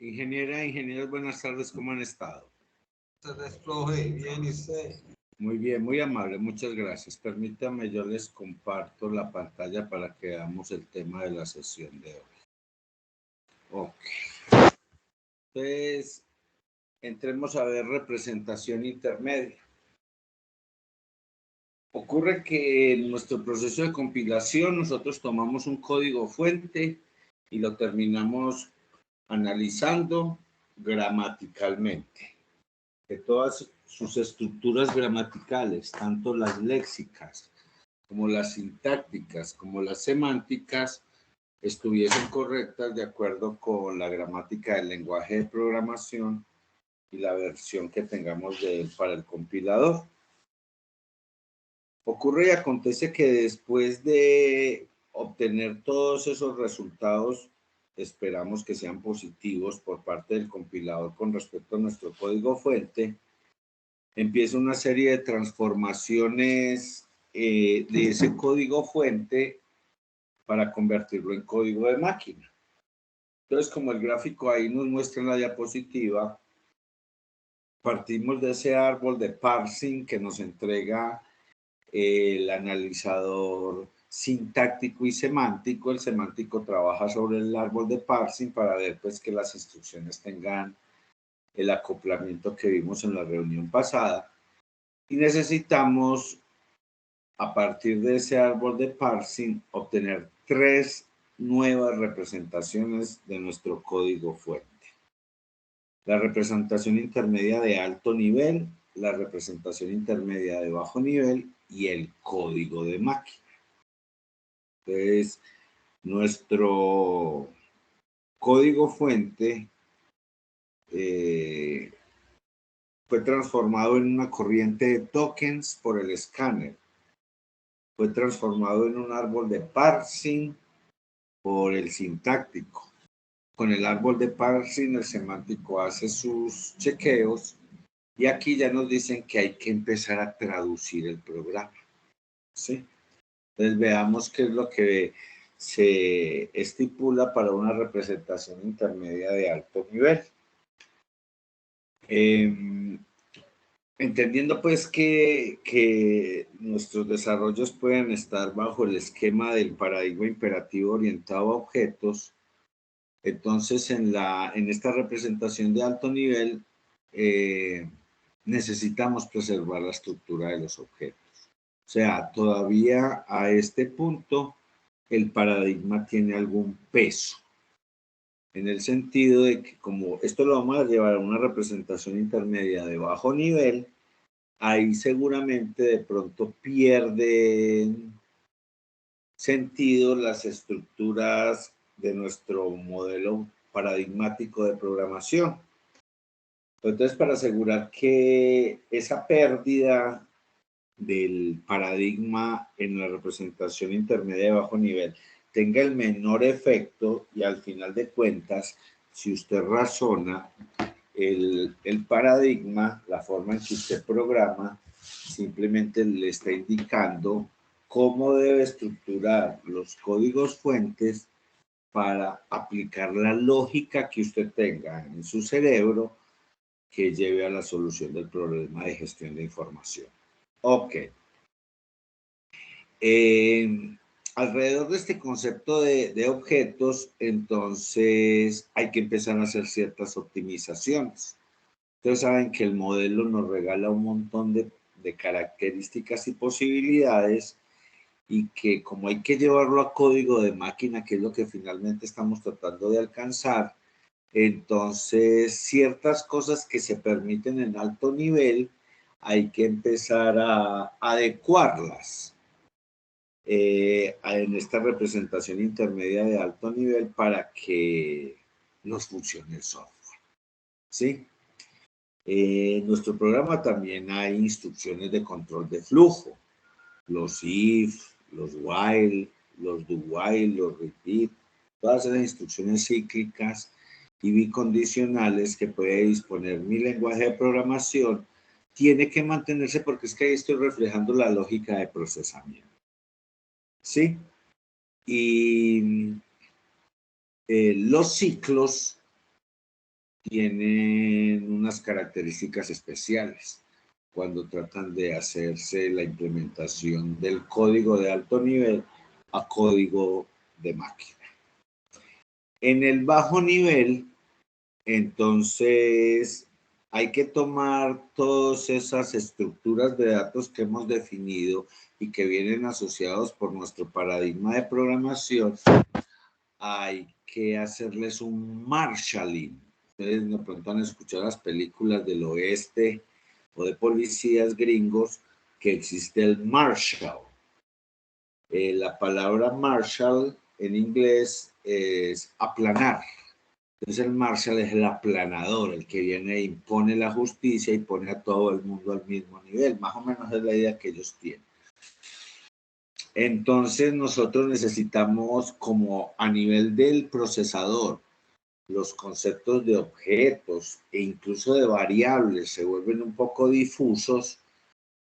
Ingeniera, ingenieros, buenas tardes, ¿cómo han estado? Se desfloje, bien y se. Muy bien, muy amable, muchas gracias. Permítame, yo les comparto la pantalla para que veamos el tema de la sesión de hoy. Ok. Entonces, entremos a ver representación intermedia. Ocurre que en nuestro proceso de compilación nosotros tomamos un código fuente y lo terminamos analizando gramaticalmente. De todas sus estructuras gramaticales, tanto las léxicas como las sintácticas, como las semánticas, estuviesen correctas de acuerdo con la gramática del lenguaje de programación y la versión que tengamos de él para el compilador. Ocurre y acontece que después de obtener todos esos resultados, esperamos que sean positivos por parte del compilador con respecto a nuestro código fuente, empieza una serie de transformaciones de ese código fuente para convertirlo en código de máquina. Entonces, como el gráfico ahí nos muestra en la diapositiva, partimos de ese árbol de parsing que nos entrega el analizador sintáctico y semántico. El semántico trabaja sobre el árbol de parsing para ver pues que las instrucciones tengan el acoplamiento que vimos en la reunión pasada. Y necesitamos, a partir de ese árbol de parsing, obtener 3 nuevas representaciones de nuestro código fuente. La representación intermedia de alto nivel, la representación intermedia de bajo nivel y el código de máquina. Entonces, nuestro código fuente fue transformado en una corriente de tokens por el escáner. Fue transformado en un árbol de parsing por el sintáctico. Con el árbol de parsing, el semántico hace sus chequeos y aquí ya nos dicen que hay que empezar a traducir el programa. ¿Sí? Entonces veamos qué es lo que se estipula para una representación intermedia de alto nivel. Entendiendo pues que nuestros desarrollos pueden estar bajo el esquema del paradigma imperativo orientado a objetos, entonces en esta representación de alto nivel necesitamos preservar la estructura de los objetos. O sea, todavía a este punto el paradigma tiene algún peso, en el sentido de que como esto lo vamos a llevar a una representación intermedia de bajo nivel, ahí seguramente de pronto pierden sentido las estructuras de nuestro modelo paradigmático de programación. Entonces, para asegurar que esa pérdida del paradigma en la representación intermedia de bajo nivel tenga el menor efecto y al final de cuentas, si usted razona, el paradigma, la forma en que usted programa, simplemente le está indicando cómo debe estructurar los códigos fuentes para aplicar la lógica que usted tenga en su cerebro que lleve a la solución del problema de gestión de información. Ok. Alrededor de este concepto de objetos, entonces hay que empezar a hacer ciertas optimizaciones. Ustedes saben que el modelo nos regala un montón de características y posibilidades y que como hay que llevarlo a código de máquina, que es lo que finalmente estamos tratando de alcanzar, entonces ciertas cosas que se permiten en alto nivel hay que empezar a adecuarlas en esta representación intermedia de alto nivel para que nos funcione el software. ¿Sí? En nuestro programa también hay instrucciones de control de flujo, los if, los while, los do while, los repeat, todas esas instrucciones cíclicas y bicondicionales que puede disponer mi lenguaje de programación, tiene que mantenerse porque es que ahí estoy reflejando la lógica de procesamiento. ¿Sí? Y los ciclos tienen unas características especiales cuando tratan de hacerse la implementación del código de alto nivel a código de máquina. En el bajo nivel, entonces, hay que tomar todas esas estructuras de datos que hemos definido y que vienen asociados por nuestro paradigma de programación. Hay que hacerles un marshalling. Ustedes de pronto han escuchado las películas del oeste o de policías gringos que existe el Marshall. La palabra Marshall en inglés es aplanar. Entonces el Marshall es el aplanador, el que viene e impone la justicia y pone a todo el mundo al mismo nivel. Más o menos es la idea que ellos tienen. Entonces nosotros necesitamos, como a nivel del procesador, los conceptos de objetos e incluso de variables se vuelven un poco difusos.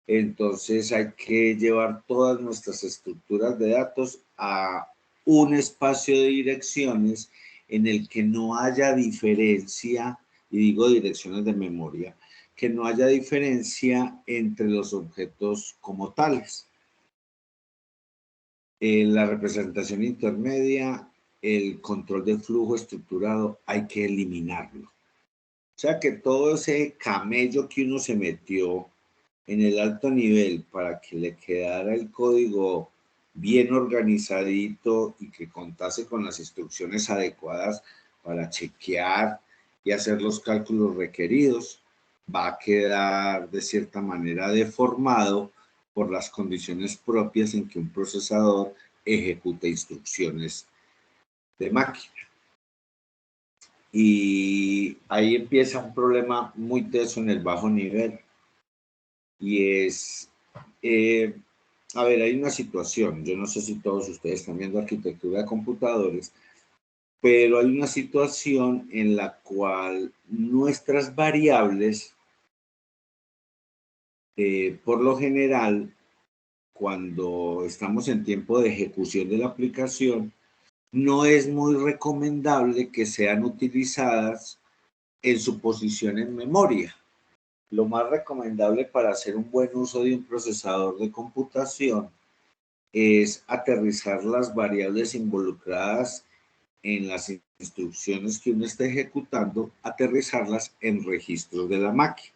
Entonces hay que llevar todas nuestras estructuras de datos a un espacio de direcciones en el que no haya diferencia, y digo direcciones de memoria, que no haya diferencia entre los objetos como tales. En la representación intermedia, el control de flujo estructurado hay que eliminarlo. O sea que todo ese camello que uno se metió en el alto nivel para que le quedara el código bien organizadito y que contase con las instrucciones adecuadas para chequear y hacer los cálculos requeridos, va a quedar de cierta manera deformado por las condiciones propias en que un procesador ejecuta instrucciones de máquina. Y ahí empieza un problema muy teso en el bajo nivel. Y es, a ver, hay una situación, yo no sé si todos ustedes están viendo arquitectura de computadores, pero hay una situación en la cual nuestras variables, por lo general, cuando estamos en tiempo de ejecución de la aplicación, no es muy recomendable que sean utilizadas en su posición en memoria. Lo más recomendable para hacer un buen uso de un procesador de computación es aterrizar las variables involucradas en las instrucciones que uno está ejecutando, aterrizarlas en registros de la máquina.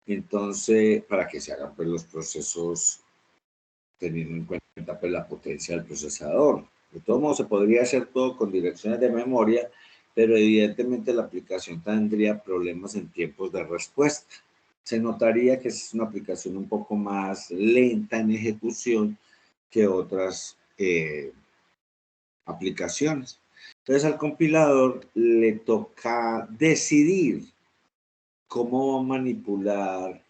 Entonces, para que se hagan pues, los procesos teniendo en cuenta pues, la potencia del procesador. De todo modo, se podría hacer todo con direcciones de memoria, pero evidentemente la aplicación tendría problemas en tiempos de respuesta. Se notaría que es una aplicación un poco más lenta en ejecución que otras aplicaciones. Entonces al compilador le toca decidir cómo manipular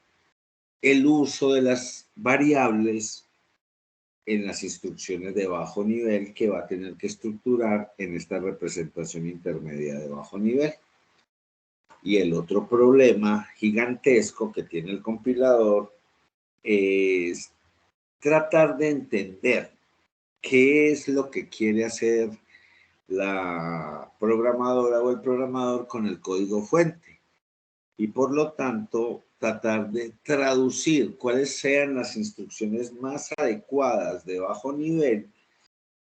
el uso de las variables en las instrucciones de bajo nivel que va a tener que estructurar en esta representación intermedia de bajo nivel. Y el otro problema gigantesco que tiene el compilador es tratar de entender qué es lo que quiere hacer la programadora o el programador con el código fuente y por lo tanto tratar de traducir cuáles sean las instrucciones más adecuadas de bajo nivel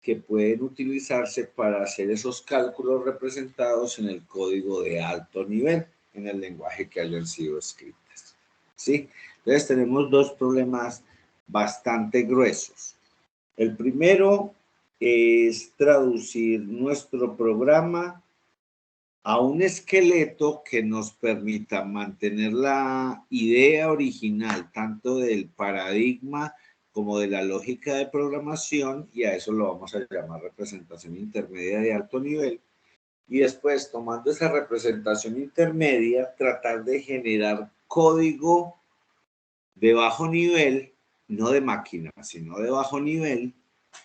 que pueden utilizarse para hacer esos cálculos representados en el código de alto nivel, en el lenguaje que hayan sido escritas. ¿Sí? Entonces tenemos dos problemas bastante gruesos. El primero es traducir nuestro programa a un esqueleto que nos permita mantener la idea original, tanto del paradigma como de la lógica de programación, y a eso lo vamos a llamar representación intermedia de alto nivel. Y después, tomando esa representación intermedia, tratar de generar código de bajo nivel, no de máquina, sino de bajo nivel,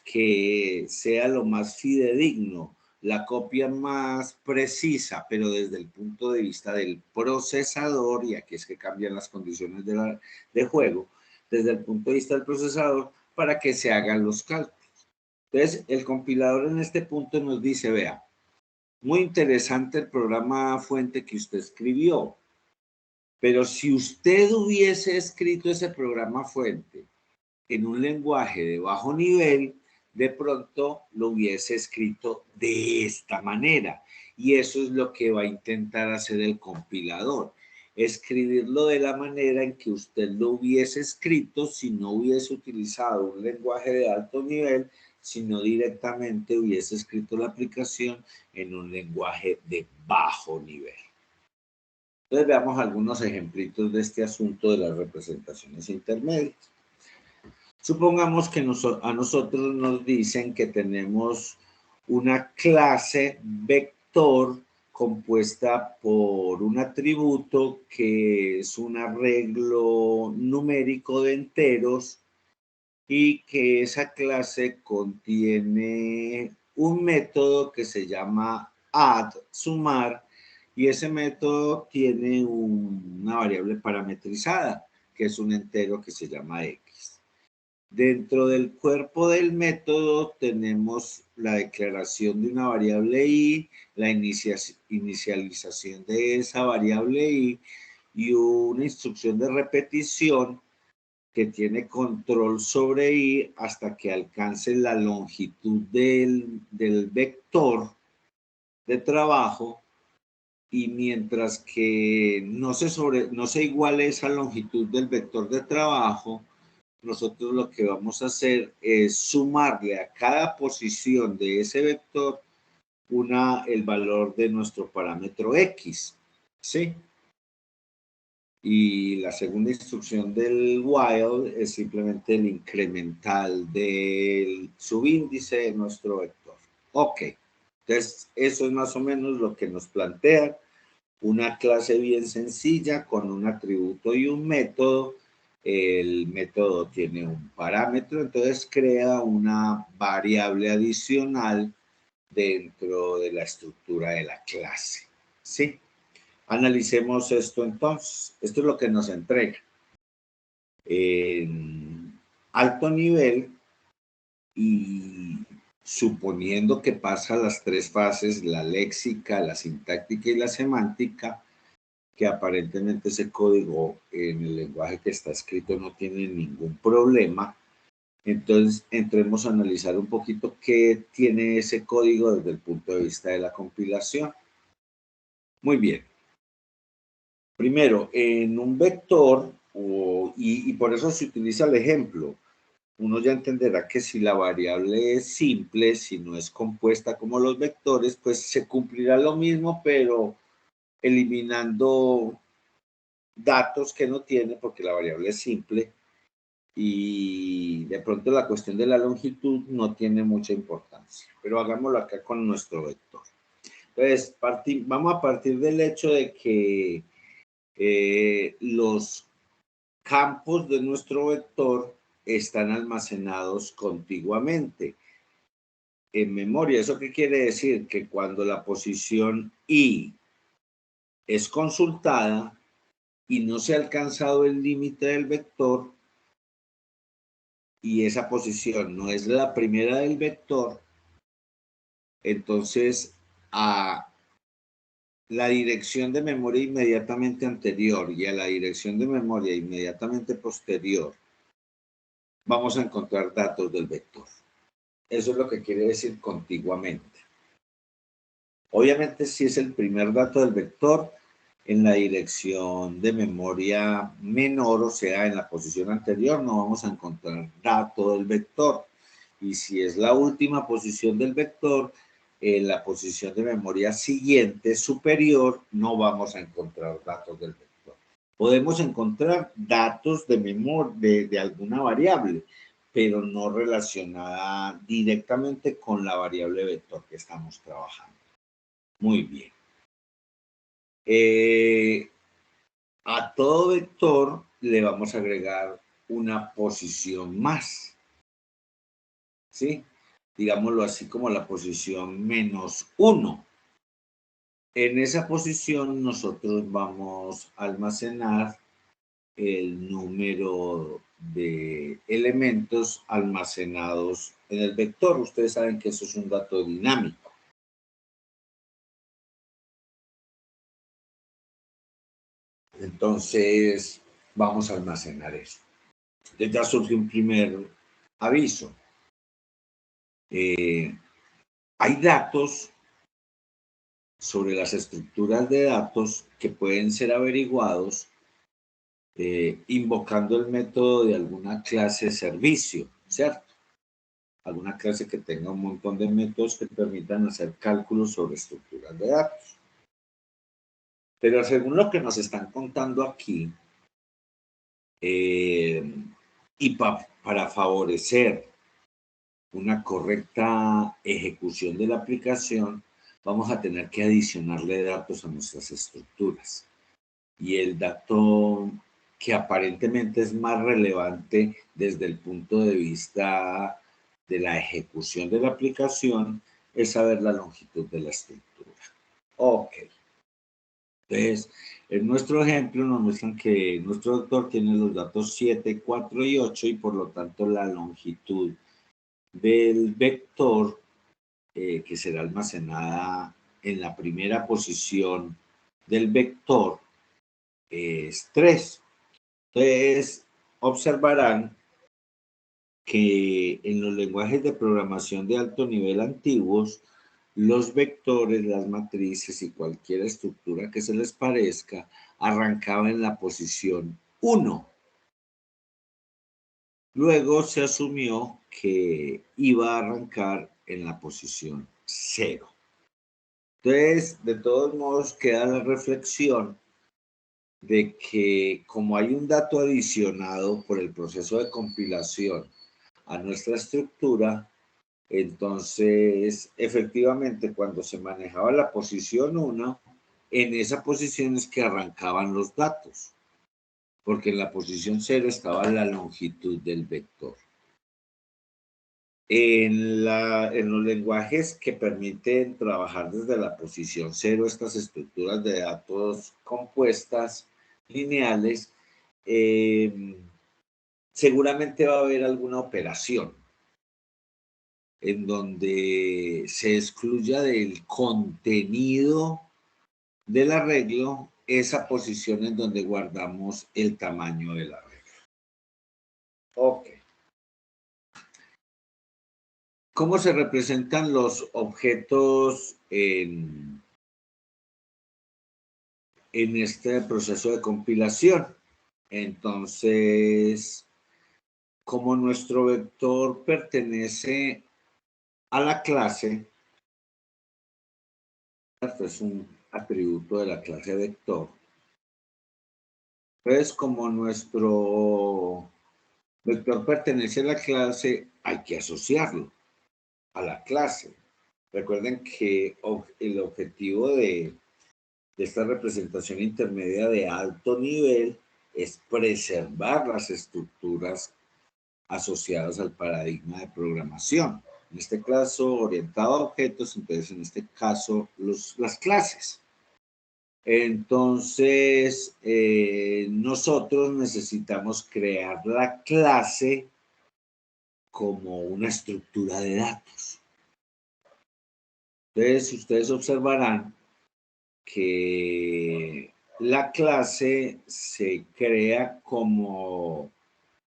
que sea lo más fidedigno, la copia más precisa, pero desde el punto de vista del procesador, y aquí es que cambian las condiciones de juego, desde el punto de vista del procesador, para que se hagan los cálculos. Entonces, el compilador en este punto nos dice, vea, Muy interesante el programa fuente que usted escribió, pero si usted hubiese escrito ese programa fuente en un lenguaje de bajo nivel, de pronto lo hubiese escrito de esta manera. Y eso es lo que va a intentar hacer el compilador. Escribirlo de la manera en que usted lo hubiese escrito si no hubiese utilizado un lenguaje de alto nivel, sino directamente hubiese escrito la aplicación en un lenguaje de bajo nivel. Entonces veamos algunos ejemplitos de este asunto de las representaciones intermedias. Supongamos que a nosotros nos dicen que tenemos una clase vector compuesta por un atributo que es un arreglo numérico de enteros y que esa clase contiene un método que se llama add, sumar, y ese método tiene una variable parametrizada, que es un entero que se llama x. Dentro del cuerpo del método tenemos la declaración de una variable i, la inicialización de esa variable i y una instrucción de repetición que tiene control sobre i hasta que alcance la longitud del vector de trabajo, y mientras que no se iguale esa longitud del vector de trabajo, nosotros lo que vamos a hacer es sumarle a cada posición de ese vector el valor de nuestro parámetro x, ¿sí? Y la segunda instrucción del while es simplemente el incremental del subíndice de nuestro vector. Ok, entonces eso es más o menos lo que nos plantea una clase bien sencilla con un atributo y un método. El método tiene un parámetro, entonces crea una variable adicional dentro de la estructura de la clase, ¿sí? Analicemos esto entonces. Esto es lo que nos entrega. En alto nivel, y suponiendo que pasa las tres fases, la léxica, la sintáctica y la semántica, que aparentemente ese código en el lenguaje que está escrito no tiene ningún problema. Entonces, entremos a analizar un poquito qué tiene ese código desde el punto de vista de la compilación. Muy bien. Primero, en un vector, y por eso se utiliza el ejemplo, uno ya entenderá que si la variable es simple, si no es compuesta como los vectores, pues se cumplirá lo mismo, pero eliminando datos que no tiene, porque la variable es simple, y de pronto la cuestión de la longitud no tiene mucha importancia. Pero hagámoslo acá con nuestro vector. Entonces, vamos a partir del hecho de que los campos de nuestro vector están almacenados contiguamente en memoria. ¿Eso qué quiere decir? Que cuando la posición i es consultada y no se ha alcanzado el límite del vector, y esa posición no es la primera del vector, entonces a la dirección de memoria inmediatamente anterior y a la dirección de memoria inmediatamente posterior vamos a encontrar datos del vector. Eso es lo que quiere decir contiguamente. Obviamente, si es el primer dato del vector, en la dirección de memoria menor, o sea, en la posición anterior, no vamos a encontrar dato del vector. Y si es la última posición del vector, en la posición de memoria siguiente, superior, no vamos a encontrar datos del vector. Podemos encontrar datos de memoria de alguna variable, pero no relacionada directamente con la variable vector que estamos trabajando. Muy bien. A todo vector le vamos a agregar una posición más, ¿sí? Digámoslo así, como la posición -1. En esa posición nosotros vamos a almacenar el número de elementos almacenados en el vector. Ustedes saben que eso es un dato dinámico. Entonces, vamos a almacenar eso. Entonces ya surge un primer aviso. Hay datos sobre las estructuras de datos que pueden ser averiguados invocando el método de alguna clase de servicio, ¿cierto? Alguna clase que tenga un montón de métodos que permitan hacer cálculos sobre estructuras de datos. Pero según lo que nos están contando aquí, y para favorecer una correcta ejecución de la aplicación, vamos a tener que adicionarle datos a nuestras estructuras. Y el dato que aparentemente es más relevante desde el punto de vista de la ejecución de la aplicación es saber la longitud de la estructura. Ok. Entonces, en nuestro ejemplo nos muestran que nuestro vector tiene los datos 7, 4 y 8 y por lo tanto la longitud del vector que será almacenada en la primera posición del vector es 3. Entonces, observarán que en los lenguajes de programación de alto nivel antiguos, los vectores, las matrices y cualquier estructura que se les parezca arrancaba en la posición 1. Luego se asumió que iba a arrancar en la posición 0. Entonces, de todos modos, queda la reflexión de que como hay un dato adicionado por el proceso de compilación a nuestra estructura, entonces, efectivamente, cuando se manejaba la posición 1, en esa posición es que arrancaban los datos, porque en la posición 0 estaba la longitud del vector. En los lenguajes que permiten trabajar desde la posición 0 estas estructuras de datos compuestas, lineales, seguramente va a haber alguna operación en donde se excluya del contenido del arreglo esa posición en donde guardamos el tamaño del arreglo. Ok. ¿Cómo se representan los objetos en este proceso de compilación? Entonces, como nuestro vector pertenece a la clase, esto es un atributo de la clase vector, entonces como nuestro vector pertenece a la clase, hay que asociarlo a la clase. Recuerden que el objetivo de esta representación intermedia de alto nivel es preservar las estructuras asociadas al paradigma de programación. En este caso, orientado a objetos, entonces en este caso, las clases. Entonces, nosotros necesitamos crear la clase como una estructura de datos. Entonces, ustedes observarán que la clase se crea como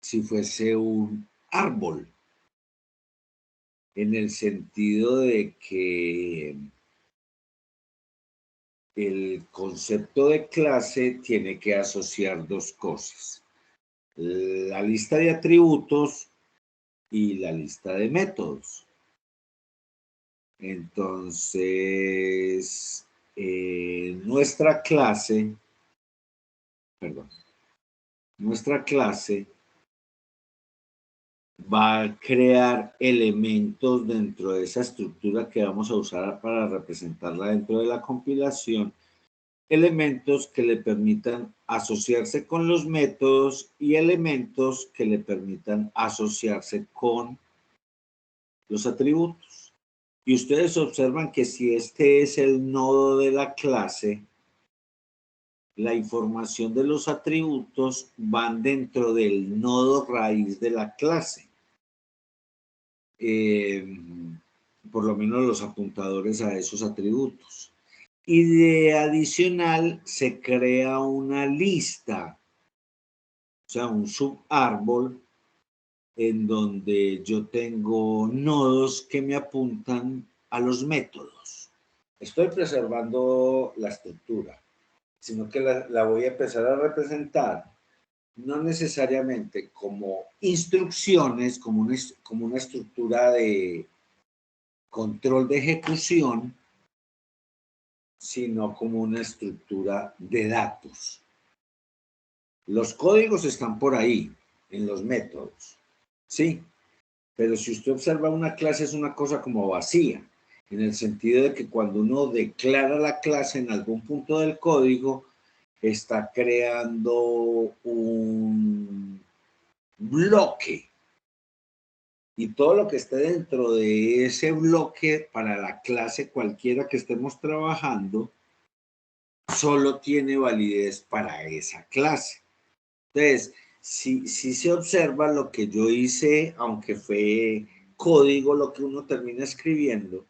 si fuese un árbol, en el sentido de que el concepto de clase tiene que asociar dos cosas: la lista de atributos y la lista de métodos. Entonces, nuestra clase va a crear elementos dentro de esa estructura que vamos a usar para representarla dentro de la compilación, elementos que le permitan asociarse con los métodos y elementos que le permitan asociarse con los atributos. Y ustedes observan que si este es el nodo de la clase, la información de los atributos van dentro del nodo raíz de la clase. Por lo menos los apuntadores a esos atributos. Y de adicional se crea una lista, o sea, un subárbol en donde yo tengo nodos que me apuntan a los métodos. Estoy preservando la estructura, sino que la voy a empezar a representar no necesariamente como instrucciones, como una estructura de control de ejecución, sino como una estructura de datos. Los códigos están por ahí, en los métodos, ¿sí? Pero si usted observa una clase es una cosa como vacía, en el sentido de que cuando uno declara la clase en algún punto del código, está creando un bloque. Y todo lo que esté dentro de ese bloque para la clase cualquiera que estemos trabajando, solo tiene validez para esa clase. Entonces, si se observa lo que yo hice, aunque fue código lo que uno termina escribiendo,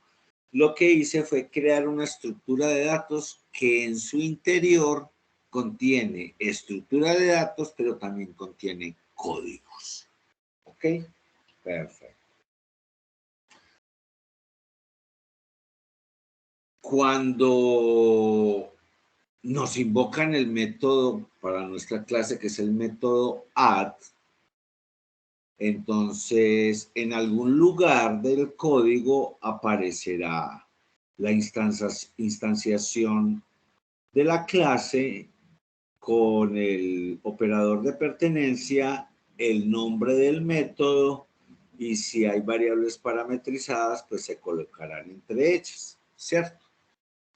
lo que hice fue crear una estructura de datos que en su interior contiene estructura de datos, pero también contiene códigos. ¿Ok? Perfecto. Cuando nos invocan el método para nuestra clase, que es el método add, entonces en algún lugar del código aparecerá la instanciación de la clase con el operador de pertenencia, el nombre del método y si hay variables parametrizadas, pues se colocarán entre ellas, ¿cierto?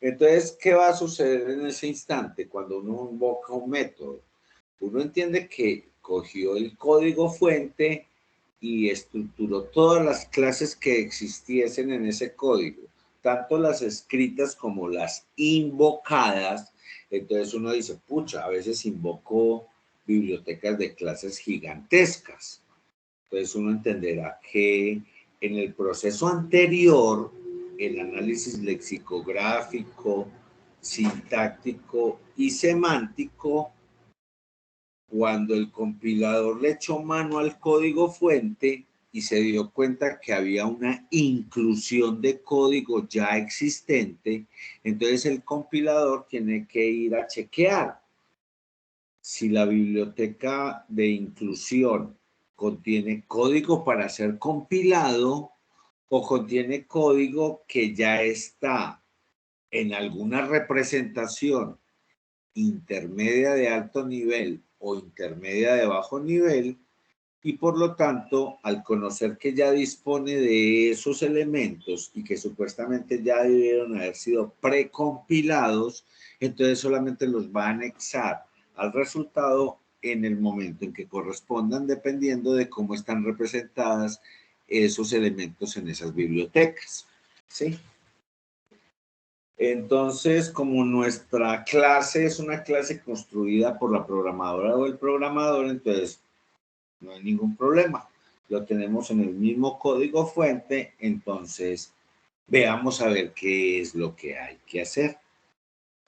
Entonces, ¿qué va a suceder en ese instante cuando uno invoca un método? Uno entiende que cogió el código fuente y estructuró todas las clases que existiesen en ese código, tanto las escritas como las invocadas. Entonces uno dice, pucha, a veces invoco bibliotecas de clases gigantescas. Entonces uno entenderá que en el proceso anterior, el análisis lexicográfico, sintáctico y semántico, cuando el compilador le echó mano al código fuente y se dio cuenta que había una inclusión de código ya existente, entonces el compilador tiene que ir a chequear si la biblioteca de inclusión contiene código para ser compilado o contiene código que ya está en alguna representación intermedia de alto nivel o intermedia de bajo nivel y por lo tanto, al conocer que ya dispone de esos elementos y que supuestamente ya debieron haber sido precompilados, entonces solamente los va a anexar al resultado en el momento en que correspondan, dependiendo de cómo están representadas esos elementos en esas bibliotecas. ¿Sí? Entonces, como nuestra clase es una clase construida por la programadora o el programador, entonces no hay ningún problema. Lo tenemos en el mismo código fuente, entonces veamos a ver qué es lo que hay que hacer.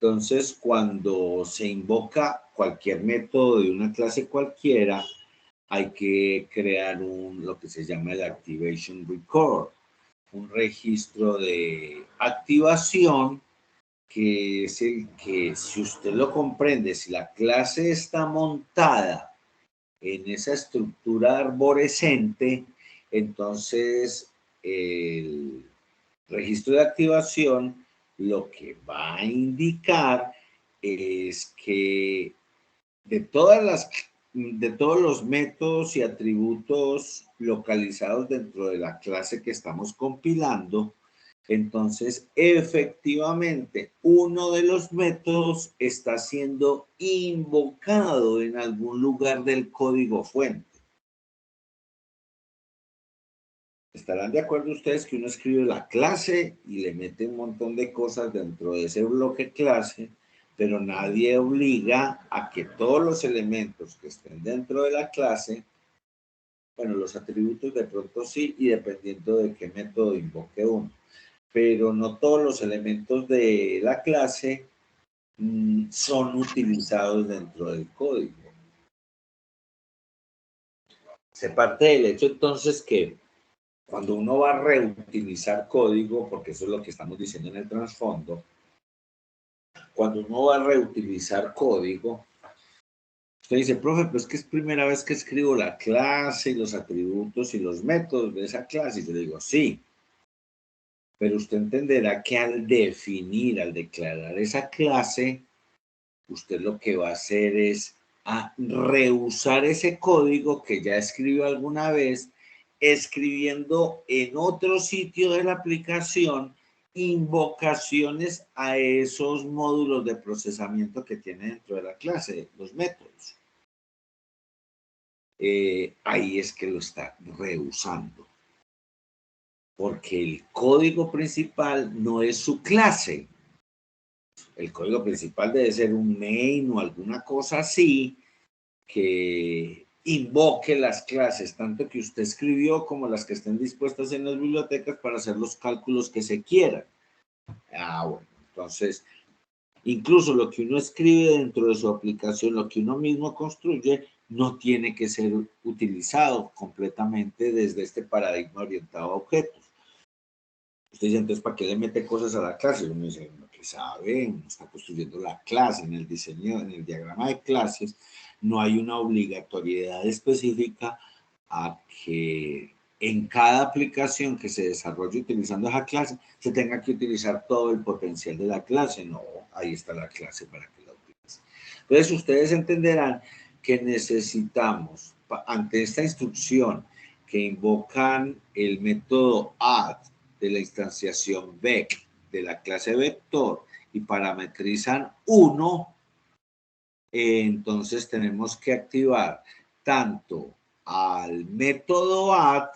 Entonces, cuando se invoca cualquier método de una clase cualquiera, hay que crear lo que se llama el Activation Record, un registro de activación que es el que, si usted lo comprende, si la clase está montada en esa estructura arborescente, entonces el registro de activación lo que va a indicar es que de todos los métodos y atributos localizados dentro de la clase que estamos compilando, entonces efectivamente uno de los métodos está siendo invocado en algún lugar del código fuente. Estarán de acuerdo ustedes que uno escribe la clase y le mete un montón de cosas dentro de ese bloque clase, pero nadie obliga a que todos los elementos que estén dentro de la clase, bueno, los atributos de pronto sí, y dependiendo de qué método invoque uno. pero no todos los elementos de la clase son utilizados dentro del código. Se parte del hecho entonces que cuando uno va a reutilizar código, porque eso es lo que estamos diciendo en el trasfondo, cuando uno va a reutilizar código, usted dice, profe, pues que es primera vez que escribo la clase y los atributos y los métodos de esa clase. Y yo le digo, sí, pero usted entenderá que al definir, al declarar esa clase, usted lo que va a hacer es a reusar ese código que ya escribió alguna vez, escribiendo en otro sitio de la aplicación invocaciones a esos módulos de procesamiento que tiene dentro de la clase, los métodos. Ahí es que lo está reusando. Porque el código principal no es su clase. El código principal debe ser un main o alguna cosa así que invoque las clases, tanto que usted escribió como las que estén dispuestas en las bibliotecas para hacer los cálculos que se quieran. Bueno, entonces, incluso lo que uno escribe dentro de su aplicación, lo que uno mismo construye, no tiene que ser utilizado completamente desde este paradigma orientado a objetos. Usted dice, entonces, ¿para qué le mete cosas a la clase? Uno dice, lo que sabe, uno está construyendo la clase en el diseño, en el diagrama de clases, no hay una obligatoriedad específica a que en cada aplicación que se desarrolle utilizando esa clase, se tenga que utilizar todo el potencial de la clase. No, ahí está la clase para que la utilice. Entonces, ustedes entenderán que necesitamos, ante esta instrucción que invocan el método add, de la instanciación vec de la clase vector y parametrizan 1, entonces tenemos que activar tanto al método add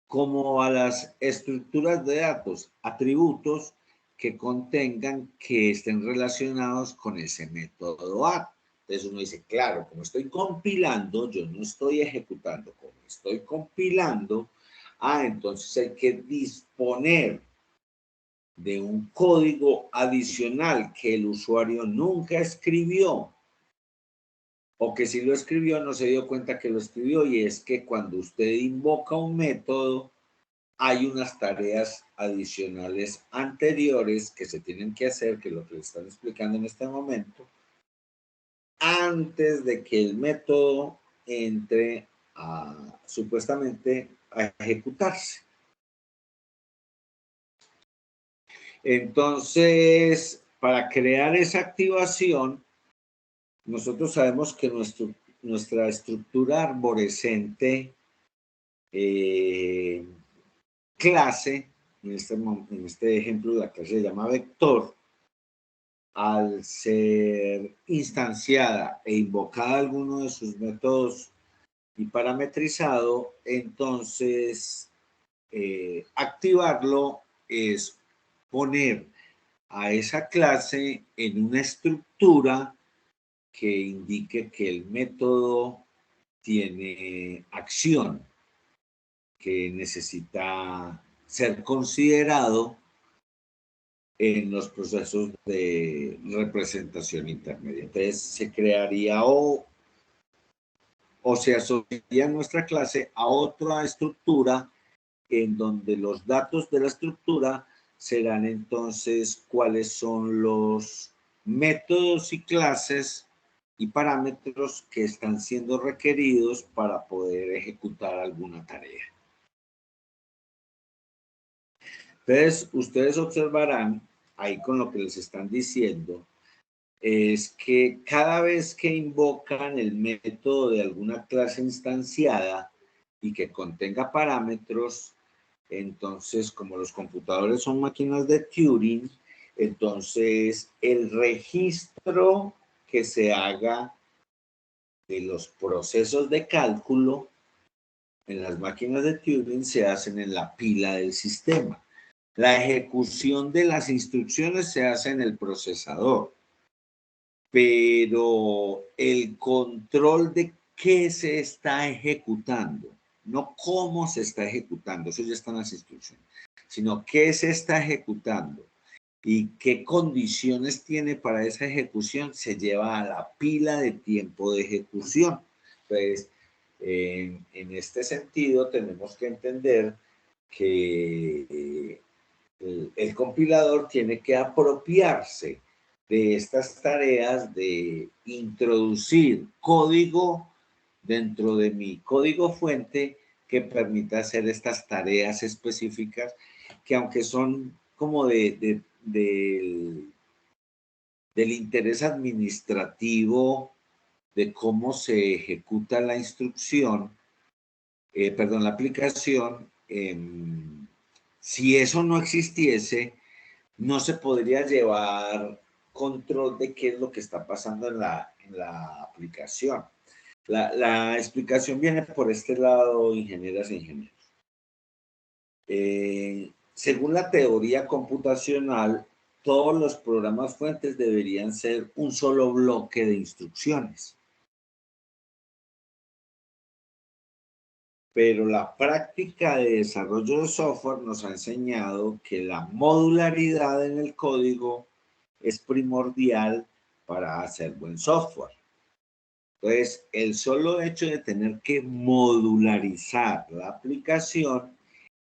como a las estructuras de datos, atributos que contengan, que estén relacionados con ese método add. Entonces uno dice, claro, como estoy compilando, yo no estoy ejecutando, como estoy compilando, entonces hay que disponer de un código adicional que el usuario nunca escribió, o que si lo escribió no se dio cuenta que lo escribió, y es que cuando usted invoca un método, hay unas tareas adicionales anteriores que se tienen que hacer, que es lo que le están explicando en este momento, antes de que el método entre supuestamente a ejecutarse. Entonces, para crear esa activación, nosotros sabemos que nuestra estructura arborescente clase, en este ejemplo la clase se llama vector, al ser instanciada e invocada alguno de sus métodos y parametrizado, entonces activarlo es poner a esa clase en una estructura que indique que el método tiene acción, que necesita ser considerado en los procesos de representación intermedia. Entonces se crearía o se asociaría nuestra clase a otra estructura en donde los datos de la estructura serán entonces cuáles son los métodos y clases y parámetros que están siendo requeridos para poder ejecutar alguna tarea. Entonces, ustedes observarán ahí con lo que les están diciendo, es que cada vez que invocan el método de alguna clase instanciada y que contenga parámetros, entonces, como los computadores son máquinas de Turing, entonces el registro que se haga de los procesos de cálculo en las máquinas de Turing se hacen en la pila del sistema. La ejecución de las instrucciones se hace en el procesador, pero el control de qué se está ejecutando no cómo se está ejecutando, eso ya están las instrucciones, sino qué se está ejecutando y qué condiciones tiene para esa ejecución, se lleva a la pila de tiempo de ejecución. Entonces, en este sentido, tenemos que entender que el compilador tiene que apropiarse de estas tareas de introducir código dentro de mi código fuente que permita hacer estas tareas específicas que, aunque son como del interés administrativo de cómo se ejecuta la instrucción, la aplicación, si eso no existiese, no se podría llevar control de qué es lo que está pasando en la aplicación. La explicación viene por este lado, ingenieras e ingenieros. Según la teoría computacional, todos los programas fuentes deberían ser un solo bloque de instrucciones. Pero la práctica de desarrollo de software nos ha enseñado que la modularidad en el código es primordial para hacer buen software. Entonces, el solo hecho de tener que modularizar la aplicación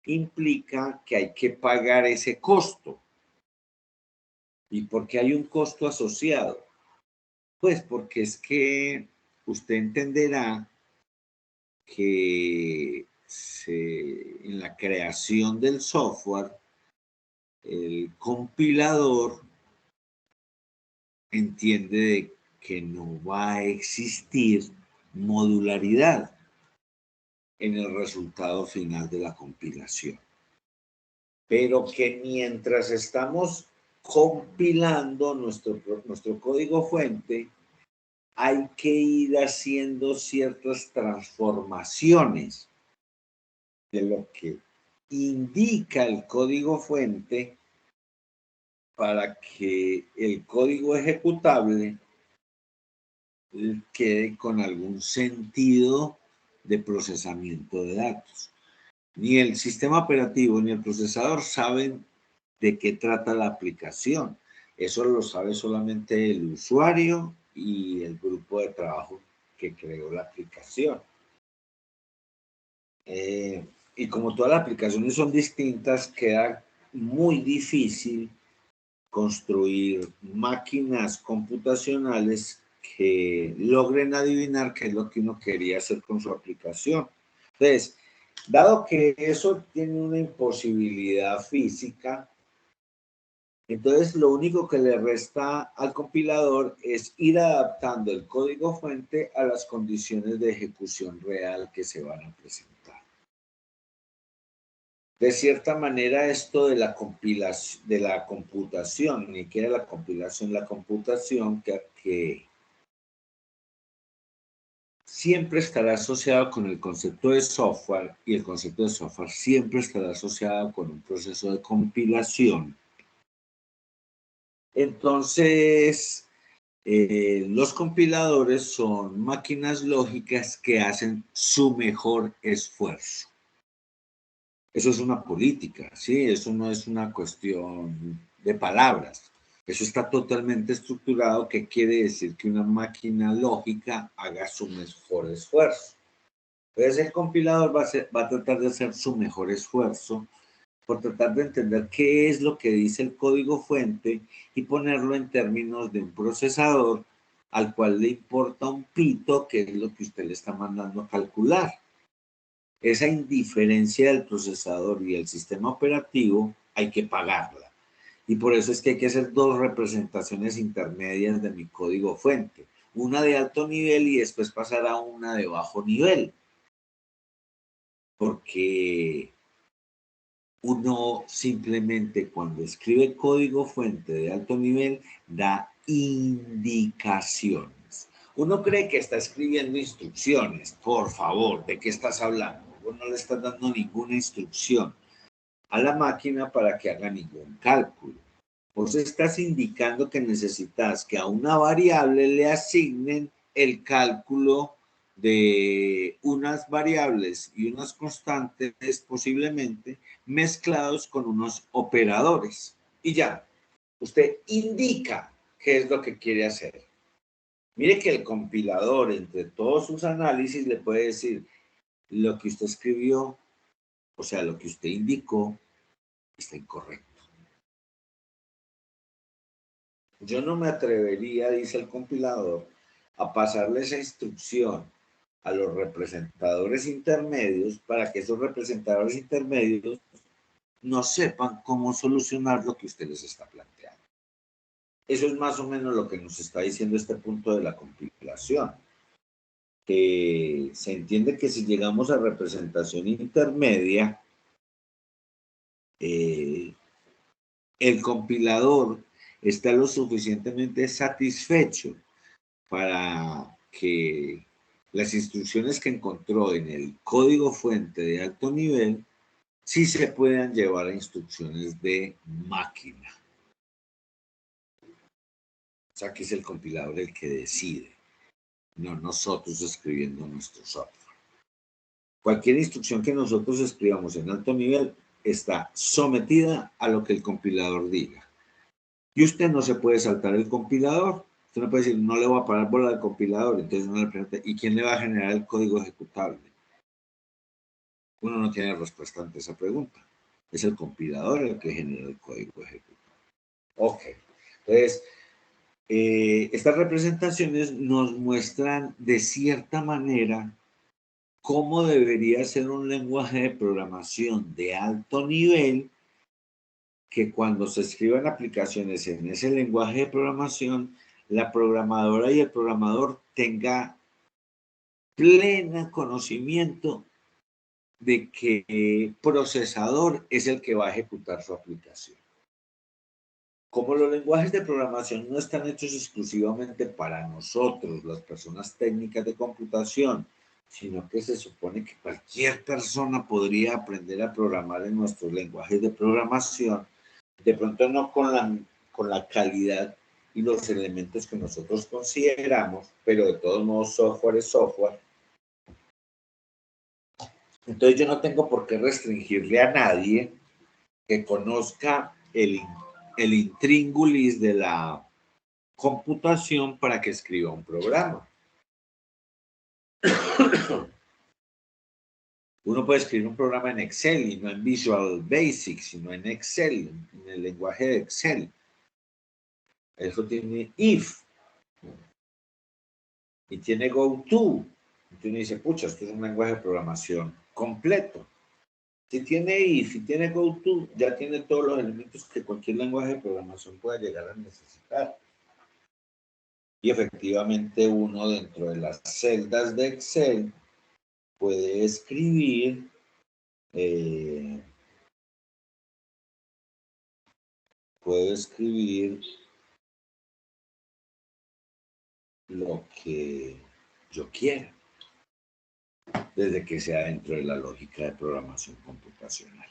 implica que hay que pagar ese costo. ¿Y por qué hay un costo asociado? Pues porque es que usted entenderá que en la creación del software, el compilador entiende que no va a existir modularidad en el resultado final de la compilación. Pero que mientras estamos compilando nuestro código fuente, hay que ir haciendo ciertas transformaciones de lo que indica el código fuente para que el código ejecutable quede con algún sentido de procesamiento de datos. Ni el sistema operativo ni el procesador saben de qué trata la aplicación. Eso lo sabe solamente el usuario y el grupo de trabajo que creó la aplicación. Y como todas las aplicaciones son distintas, queda muy difícil construir máquinas computacionales que logren adivinar qué es lo que uno quería hacer con su aplicación. Entonces, dado que eso tiene una imposibilidad física, entonces lo único que le resta al compilador es ir adaptando el código fuente a las condiciones de ejecución real que se van a presentar. De cierta manera, esto de la compilación, de la computación, ni que era la compilación, la computación que siempre estará asociado con el concepto de software, y el concepto de software siempre estará asociado con un proceso de compilación. Entonces, los compiladores son máquinas lógicas que hacen su mejor esfuerzo. Eso es una política, ¿sí? Eso no es una cuestión de palabras. Eso está totalmente estructurado, que quiere decir que una máquina lógica haga su mejor esfuerzo. Entonces el compilador va a tratar de hacer su mejor esfuerzo por tratar de entender qué es lo que dice el código fuente y ponerlo en términos de un procesador al cual le importa un pito qué es lo que usted le está mandando a calcular. Esa indiferencia del procesador y el sistema operativo hay que pagarla. Y por eso es que hay que hacer dos representaciones intermedias de mi código fuente. Una de alto nivel y después pasar a una de bajo nivel. Porque uno simplemente cuando escribe código fuente de alto nivel da indicaciones. Uno cree que está escribiendo instrucciones. Por favor, ¿de qué estás hablando? Vos no le estás dando ninguna instrucción a la máquina para que haga ningún cálculo. Vos estás indicando que necesitas que a una variable le asignen el cálculo de unas variables y unas constantes posiblemente mezclados con unos operadores. Y ya, usted indica qué es lo que quiere hacer. Mire que el compilador, entre todos sus análisis, le puede decir lo que usted escribió, o sea, lo que usted indicó, está incorrecto. Yo no me atrevería, dice el compilador, a pasarle esa instrucción a los representadores intermedios para que esos representadores intermedios no sepan cómo solucionar lo que usted les está planteando. Eso es más o menos lo que nos está diciendo este punto de la compilación. Que se entiende que si llegamos a representación intermedia, el compilador está lo suficientemente satisfecho para que las instrucciones que encontró en el código fuente de alto nivel sí se puedan llevar a instrucciones de máquina. O sea, que es el compilador el que decide, no nosotros escribiendo nuestro software. Cualquier instrucción que nosotros escribamos en alto nivel está sometida a lo que el compilador diga. Y usted no se puede saltar el compilador. Usted no puede decir, no le voy a parar bola al compilador. Entonces no le pregunta, ¿y quién le va a generar el código ejecutable? Uno no tiene respuesta ante esa pregunta. Es el compilador el que genera el código ejecutable. Ok. Entonces, estas representaciones nos muestran de cierta manera cómo debería ser un lenguaje de programación de alto nivel, que cuando se escriban aplicaciones en ese lenguaje de programación, la programadora y el programador tenga pleno conocimiento de que el procesador es el que va a ejecutar su aplicación. Como los lenguajes de programación no están hechos exclusivamente para nosotros, las personas técnicas de computación, sino que se supone que cualquier persona podría aprender a programar en nuestros lenguajes de programación, de pronto no con la calidad y los elementos que nosotros consideramos, pero de todos modos software es software. Entonces yo no tengo por qué restringirle a nadie que conozca el intríngulis de la computación para que escriba un programa. Uno puede escribir un programa en Excel y no en Visual Basic, sino en Excel, en el lenguaje de Excel. Eso tiene if y tiene goto. Entonces uno dice, pucha, esto es un lenguaje de programación completo. Si tiene if y tiene goto, ya tiene todos los elementos que cualquier lenguaje de programación pueda llegar a necesitar. Y efectivamente uno dentro de las celdas de Excel puede escribir lo que yo quiera, desde que sea dentro de la lógica de programación computacional.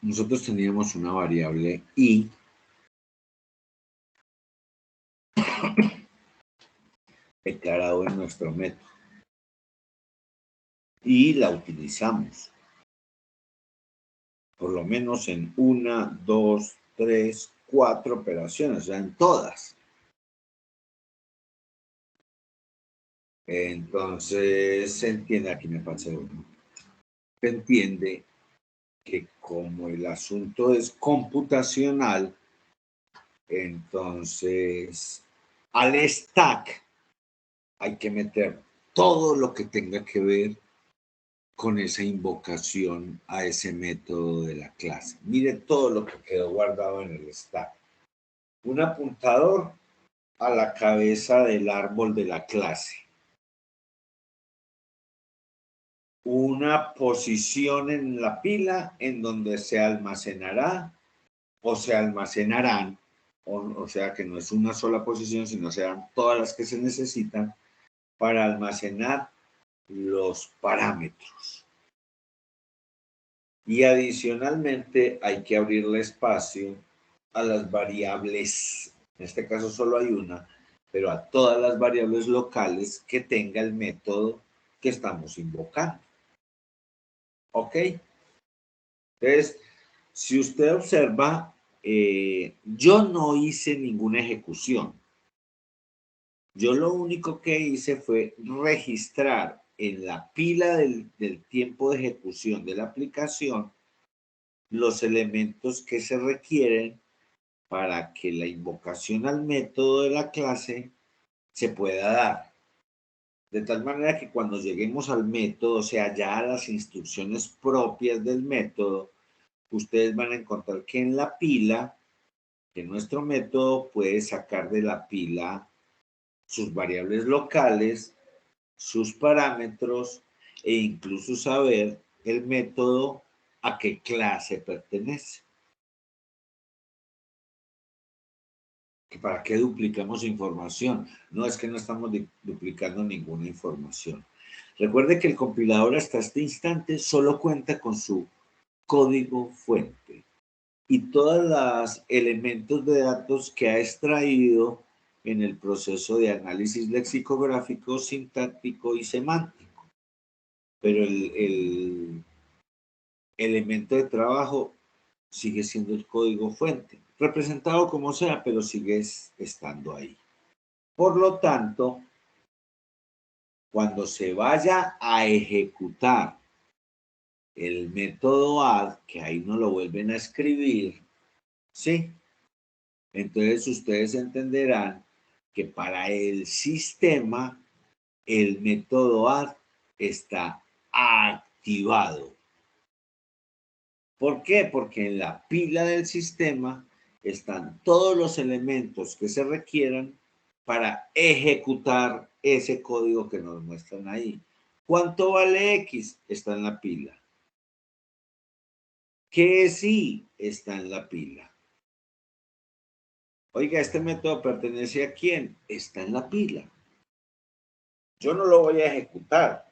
Nosotros teníamos una variable i declarado en nuestro método y la utilizamos por lo menos en 1, 2, 3, 4 operaciones, o sea, en todas. Entonces se entiende, aquí me pasé uno, se entiende que como el asunto es computacional, entonces al stack hay que meter todo lo que tenga que ver con esa invocación a ese método de la clase. Mire todo lo que quedó guardado en el stack. Un apuntador a la cabeza del árbol de la clase. Una posición en la pila en donde se almacenará o se almacenarán, o sea que no es una sola posición, sino serán todas las que se necesitan para almacenar los parámetros. Y adicionalmente hay que abrirle espacio a las variables, en este caso solo hay una, pero a todas las variables locales que tenga el método que estamos invocando. ¿Ok? Entonces, si usted observa, yo no hice ninguna ejecución. Yo lo único que hice fue registrar en la pila del tiempo de ejecución de la aplicación los elementos que se requieren para que la invocación al método de la clase se pueda dar. De tal manera que cuando lleguemos al método, o sea, ya a las instrucciones propias del método, ustedes van a encontrar que en la pila, que nuestro método puede sacar de la pila sus variables locales, sus parámetros e incluso saber el método a qué clase pertenece. ¿Para qué duplicamos información? No, es que no estamos duplicando ninguna información. Recuerde que el compilador hasta este instante solo cuenta con su código fuente y todos los elementos de datos que ha extraído en el proceso de análisis lexicográfico, sintáctico y semántico. Pero el elemento de trabajo sigue siendo el código fuente, representado como sea, pero sigue estando ahí. Por lo tanto, cuando se vaya a ejecutar el método add, que ahí no lo vuelven a escribir, ¿sí? Entonces ustedes entenderán que para el sistema el método add está activado. ¿Por qué? Porque en la pila del sistema están todos los elementos que se requieran para ejecutar ese código que nos muestran ahí. ¿Cuánto vale X? Está en la pila. ¿Qué es Y? Está en la pila. Oiga, ¿este método pertenece a quién? Está en la pila. Yo no lo voy a ejecutar.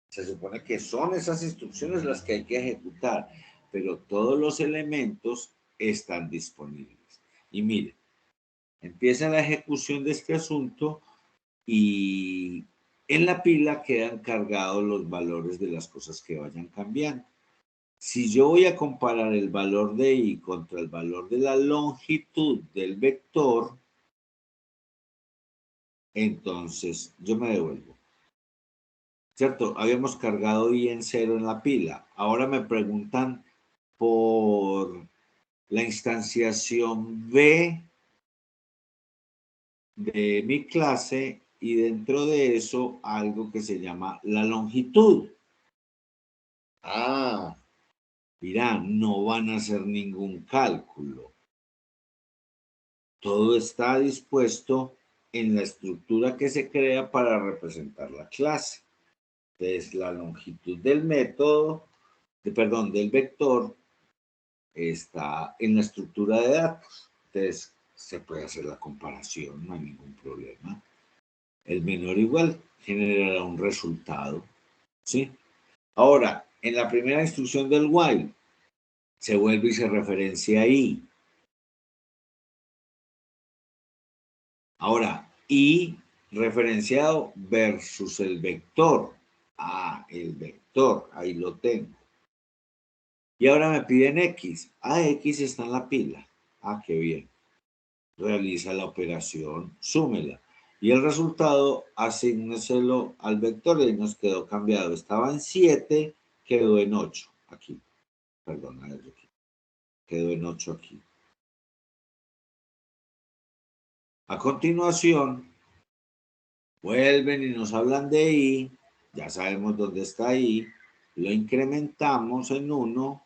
Se supone que son esas instrucciones las que hay que ejecutar, pero todos los elementos están disponibles. Y miren, empieza la ejecución de este asunto y en la pila quedan cargados los valores de las cosas que vayan cambiando. Si yo voy a comparar el valor de y contra el valor de la longitud del vector, entonces yo me devuelvo. ¿Cierto? Habíamos cargado y en 0 en la pila. Ahora me preguntan por la instanciación B de mi clase y dentro de eso algo que se llama la longitud. Ah, mira, no van a hacer ningún cálculo. Todo está dispuesto en la estructura que se crea para representar la clase. Entonces, la longitud del método, del vector, está en la estructura de datos. Entonces, se puede hacer la comparación, no hay ningún problema. El menor igual generará un resultado, ¿sí? Ahora, en la primera instrucción del while, se vuelve y se referencia ahí. Ahora, y referenciado versus el vector. Ah, el vector, ahí lo tengo. Y ahora me piden X. Ah, X está en la pila. Ah, qué bien. Realiza la operación, súmela. Y el resultado, asígneselo al vector y nos quedó cambiado. Estaba en 7, quedó en 8 aquí. Perdón, aquí. Quedó en 8 aquí. A continuación, vuelven y nos hablan de I. Ya sabemos dónde está I. Lo incrementamos en 1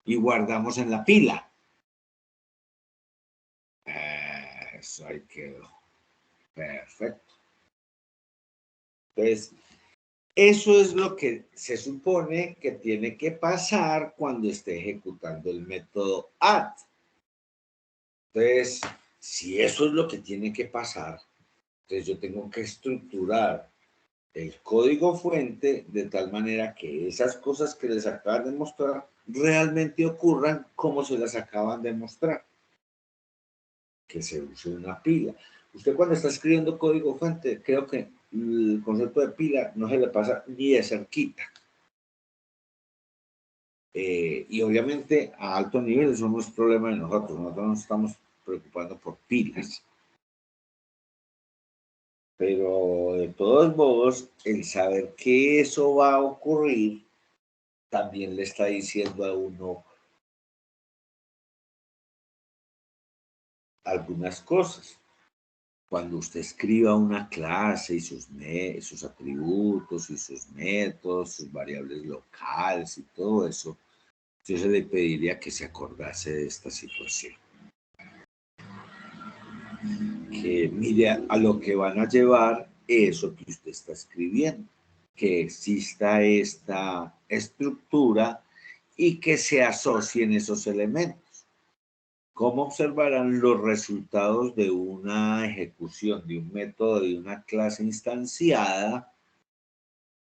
y guardamos en la pila. Eso ahí quedó. Perfecto. Entonces, eso es lo que se supone que tiene que pasar cuando esté ejecutando el método add. Entonces, si eso es lo que tiene que pasar, entonces yo tengo que estructurar el código fuente de tal manera que esas cosas que les acaban de mostrar realmente ocurran como se las acaban de mostrar. que se use una pila. Usted cuando está escribiendo código fuente, creo que el concepto de pila no se le pasa ni de cerquita. Y obviamente a alto nivel eso no es problema de nosotros nos estamos preocupando por pilas. Pero de todos modos, el saber que eso va a ocurrir también le está diciendo a uno algunas cosas. Cuando usted escriba una clase y sus atributos y sus métodos, sus variables locales y todo eso, yo se le pediría que se acordase de esta situación. Que mire a lo que van a llevar eso que usted está escribiendo, que exista esta estructura y que se asocien esos elementos. ¿Cómo observarán los resultados de una ejecución, de un método, de una clase instanciada?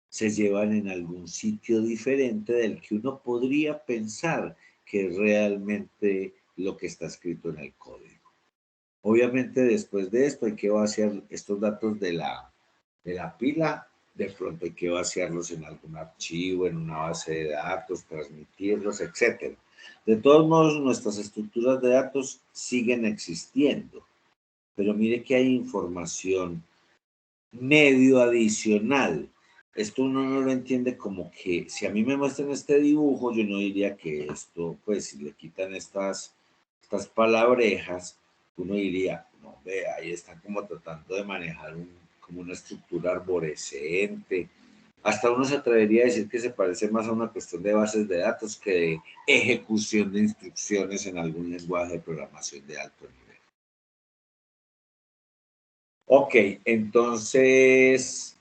Se llevan en algún sitio diferente del que uno podría pensar que es realmente lo que está escrito en el código. Obviamente después de esto hay que vaciar estos datos de la pila, de pronto hay que vaciarlos en algún archivo, en una base de datos, transmitirlos, etc. De todos modos, nuestras estructuras de datos siguen existiendo, pero mire que hay información medio adicional. Esto uno no lo entiende como que si a mí me muestran este dibujo, yo no diría que esto, pues si le quitan estas palabrejas, uno diría, no, ve, ahí están como tratando de manejar como una estructura arborescente. Hasta uno se atrevería a decir que se parece más a una cuestión de bases de datos que de ejecución de instrucciones en algún lenguaje de programación de alto nivel. Ok, entonces,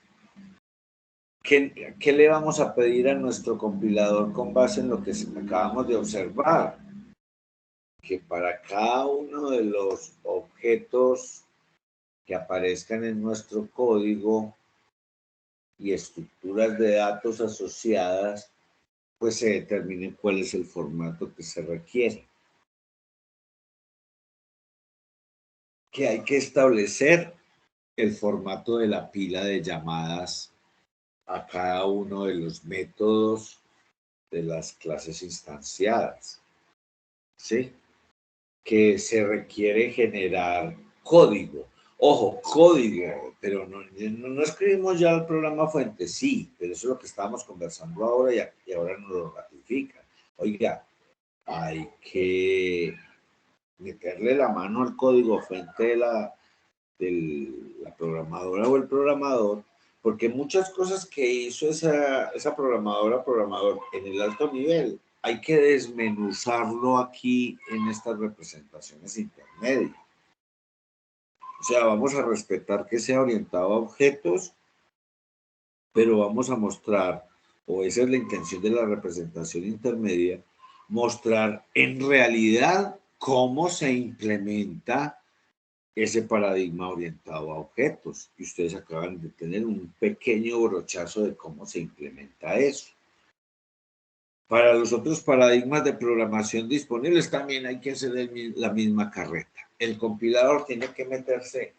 ¿qué le vamos a pedir a nuestro compilador con base en lo que acabamos de observar? Que para cada uno de los objetos que aparezcan en nuestro código y estructuras de datos asociadas, pues se determine cuál es el formato que se requiere. Que hay que establecer el formato de la pila de llamadas a cada uno de los métodos de las clases instanciadas, ¿sí? Que se requiere generar código. Ojo, código, pero no escribimos ya el programa fuente, sí, pero eso es lo que estábamos conversando ahora y ahora nos lo ratifica. Oiga, hay que meterle la mano al código fuente de la programadora o el programador, porque muchas cosas que hizo esa programador en el alto nivel, hay que desmenuzarlo aquí en estas representaciones intermedias. O sea, vamos a respetar que sea orientado a objetos, pero vamos a mostrar, o esa es la intención de la representación intermedia, mostrar en realidad cómo se implementa ese paradigma orientado a objetos. Y ustedes acaban de tener un pequeño brochazo de cómo se implementa eso. Para los otros paradigmas de programación disponibles también hay que hacer la misma carreta. El compilador tiene que meterse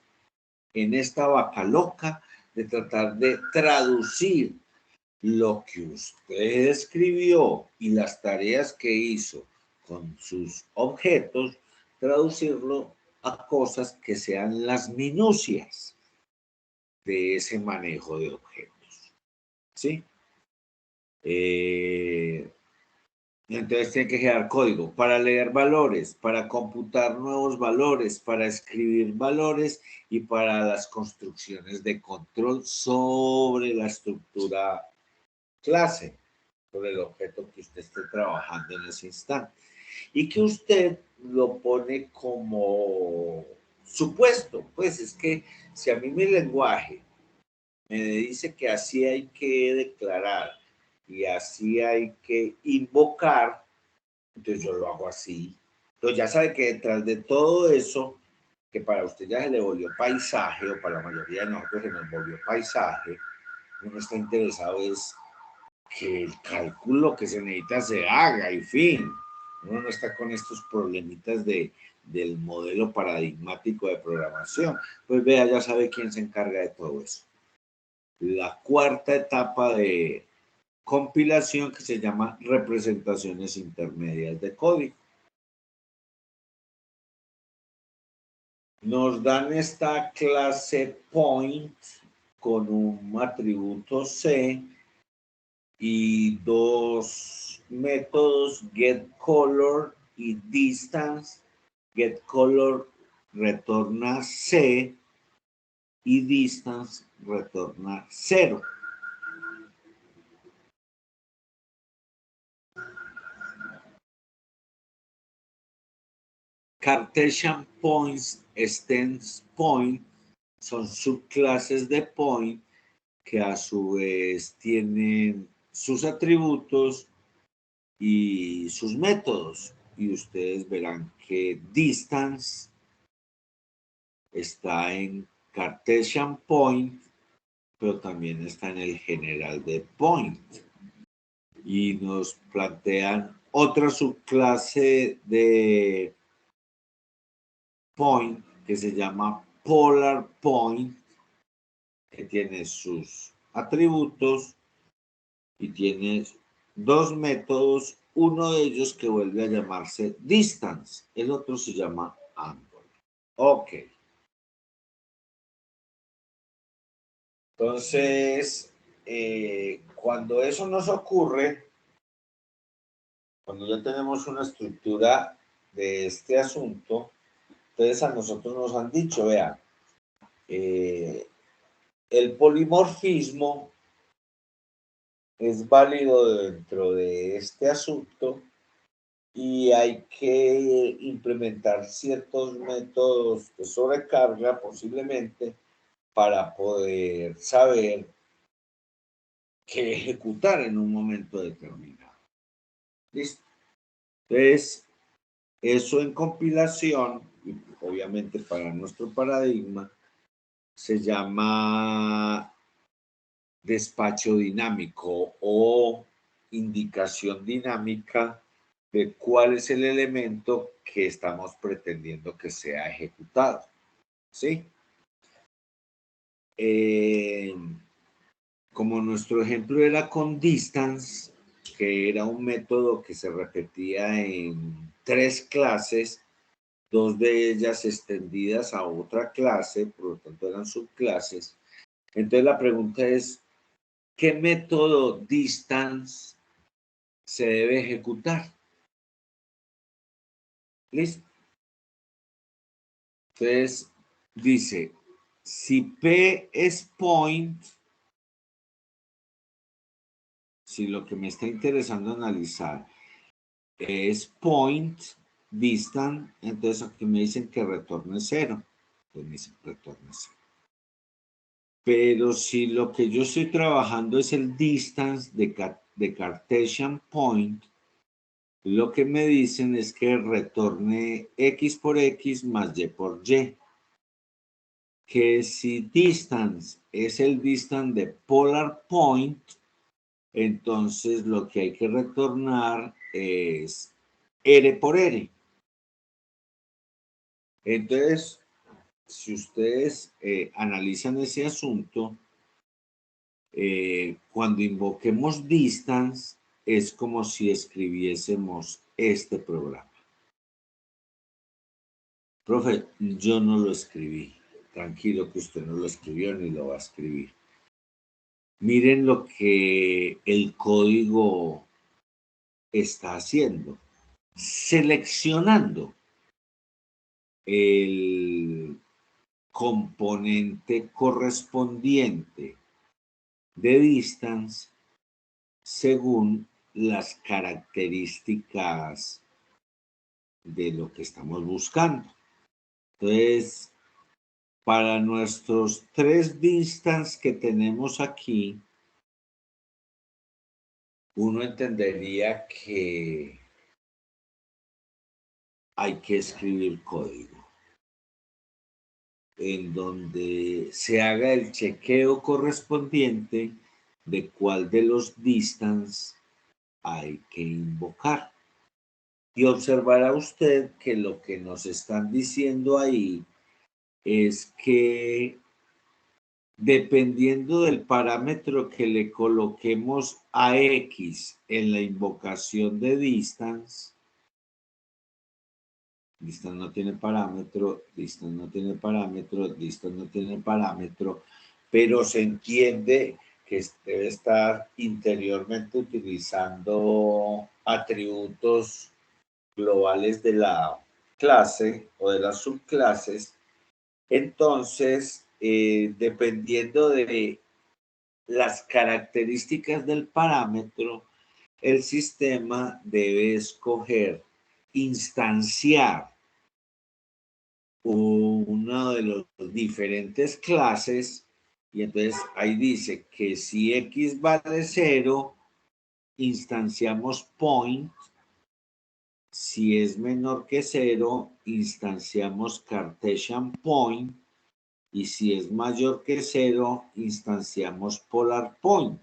en esta vaca loca de tratar de traducir lo que usted escribió y las tareas que hizo con sus objetos, traducirlo a cosas que sean las minucias de ese manejo de objetos. ¿Sí? Entonces tiene que generar código para leer valores, para computar nuevos valores, para escribir valores y para las construcciones de control sobre la estructura clase, sobre el objeto que usted esté trabajando en ese instante. Y que usted lo pone como supuesto. Pues es que si a mí mi lenguaje me dice que así hay que declarar y así hay que invocar, entonces yo lo hago así. Entonces ya sabe que detrás de todo eso, que para usted ya se le volvió paisaje, o para la mayoría de nosotros se nos volvió paisaje, uno está interesado es que el cálculo que se necesita se haga y fin. Uno no está con estos problemitas de del modelo paradigmático de programación. Pues vea, ya sabe quién se encarga de todo eso. La cuarta etapa de compilación, que se llama representaciones intermedias de código. Nos dan esta clase point con un atributo C y dos métodos getColor y distance. getColor retorna C y distance retorna 0. Cartesian points, extends point, son subclases de point que a su vez tienen sus atributos y sus métodos. Y ustedes verán que distance está en Cartesian point, pero también está en el general de point. Y nos plantean otra subclase de point que se llama polar point, que tiene sus atributos y tiene dos métodos, uno de ellos que vuelve a llamarse distance, el otro se llama angle. Ok. Entonces, cuando eso nos ocurre, cuando ya tenemos una estructura de este asunto, entonces a nosotros nos han dicho, vean, el polimorfismo es válido dentro de este asunto y hay que implementar ciertos métodos de sobrecarga posiblemente para poder saber qué ejecutar en un momento determinado. ¿Listo? Entonces, eso en compilación, y obviamente para nuestro paradigma, se llama despacho dinámico o indicación dinámica de cuál es el elemento que estamos pretendiendo que sea ejecutado. ¿Sí? Como nuestro ejemplo era con distance, que era un método que se repetía en 3 clases, 2 de ellas extendidas a otra clase, por lo tanto eran subclases. Entonces la pregunta es, ¿qué método distance se debe ejecutar? ¿Listo? Entonces dice, si P es point, si lo que me está interesando analizar es point, distance, entonces aquí me dicen que retorne 0. Pues me dicen retorne 0. Pero si lo que yo estoy trabajando es el distance de Cartesian point, lo que me dicen es que retorne x por x más y por y. Que si distance es el distance de polar point, entonces lo que hay que retornar es r por r. Entonces, si ustedes analizan ese asunto, cuando invoquemos distance, es como si escribiésemos este programa. Profe, yo no lo escribí. Tranquilo que usted no lo escribió ni lo va a escribir. Miren lo que el código está haciendo. Seleccionando el componente correspondiente de distance según las características de lo que estamos buscando. Entonces, para nuestros 3 distance que tenemos aquí, uno entendería que hay que escribir código en donde se haga el chequeo correspondiente de cuál de los distance hay que invocar. Y observará usted que lo que nos están diciendo ahí es que dependiendo del parámetro que le coloquemos a X en la invocación de distance, distance no tiene parámetro, distance no tiene parámetro, distance no tiene parámetro, pero se entiende que debe estar interiormente utilizando atributos globales de la clase o de las subclases. Entonces, dependiendo de las características del parámetro, el sistema debe escoger instanciar una de las diferentes clases, y entonces ahí dice que si X vale 0, instanciamos point. Si es menor que 0, instanciamos Cartesian point. Y si es mayor que 0, instanciamos polar point.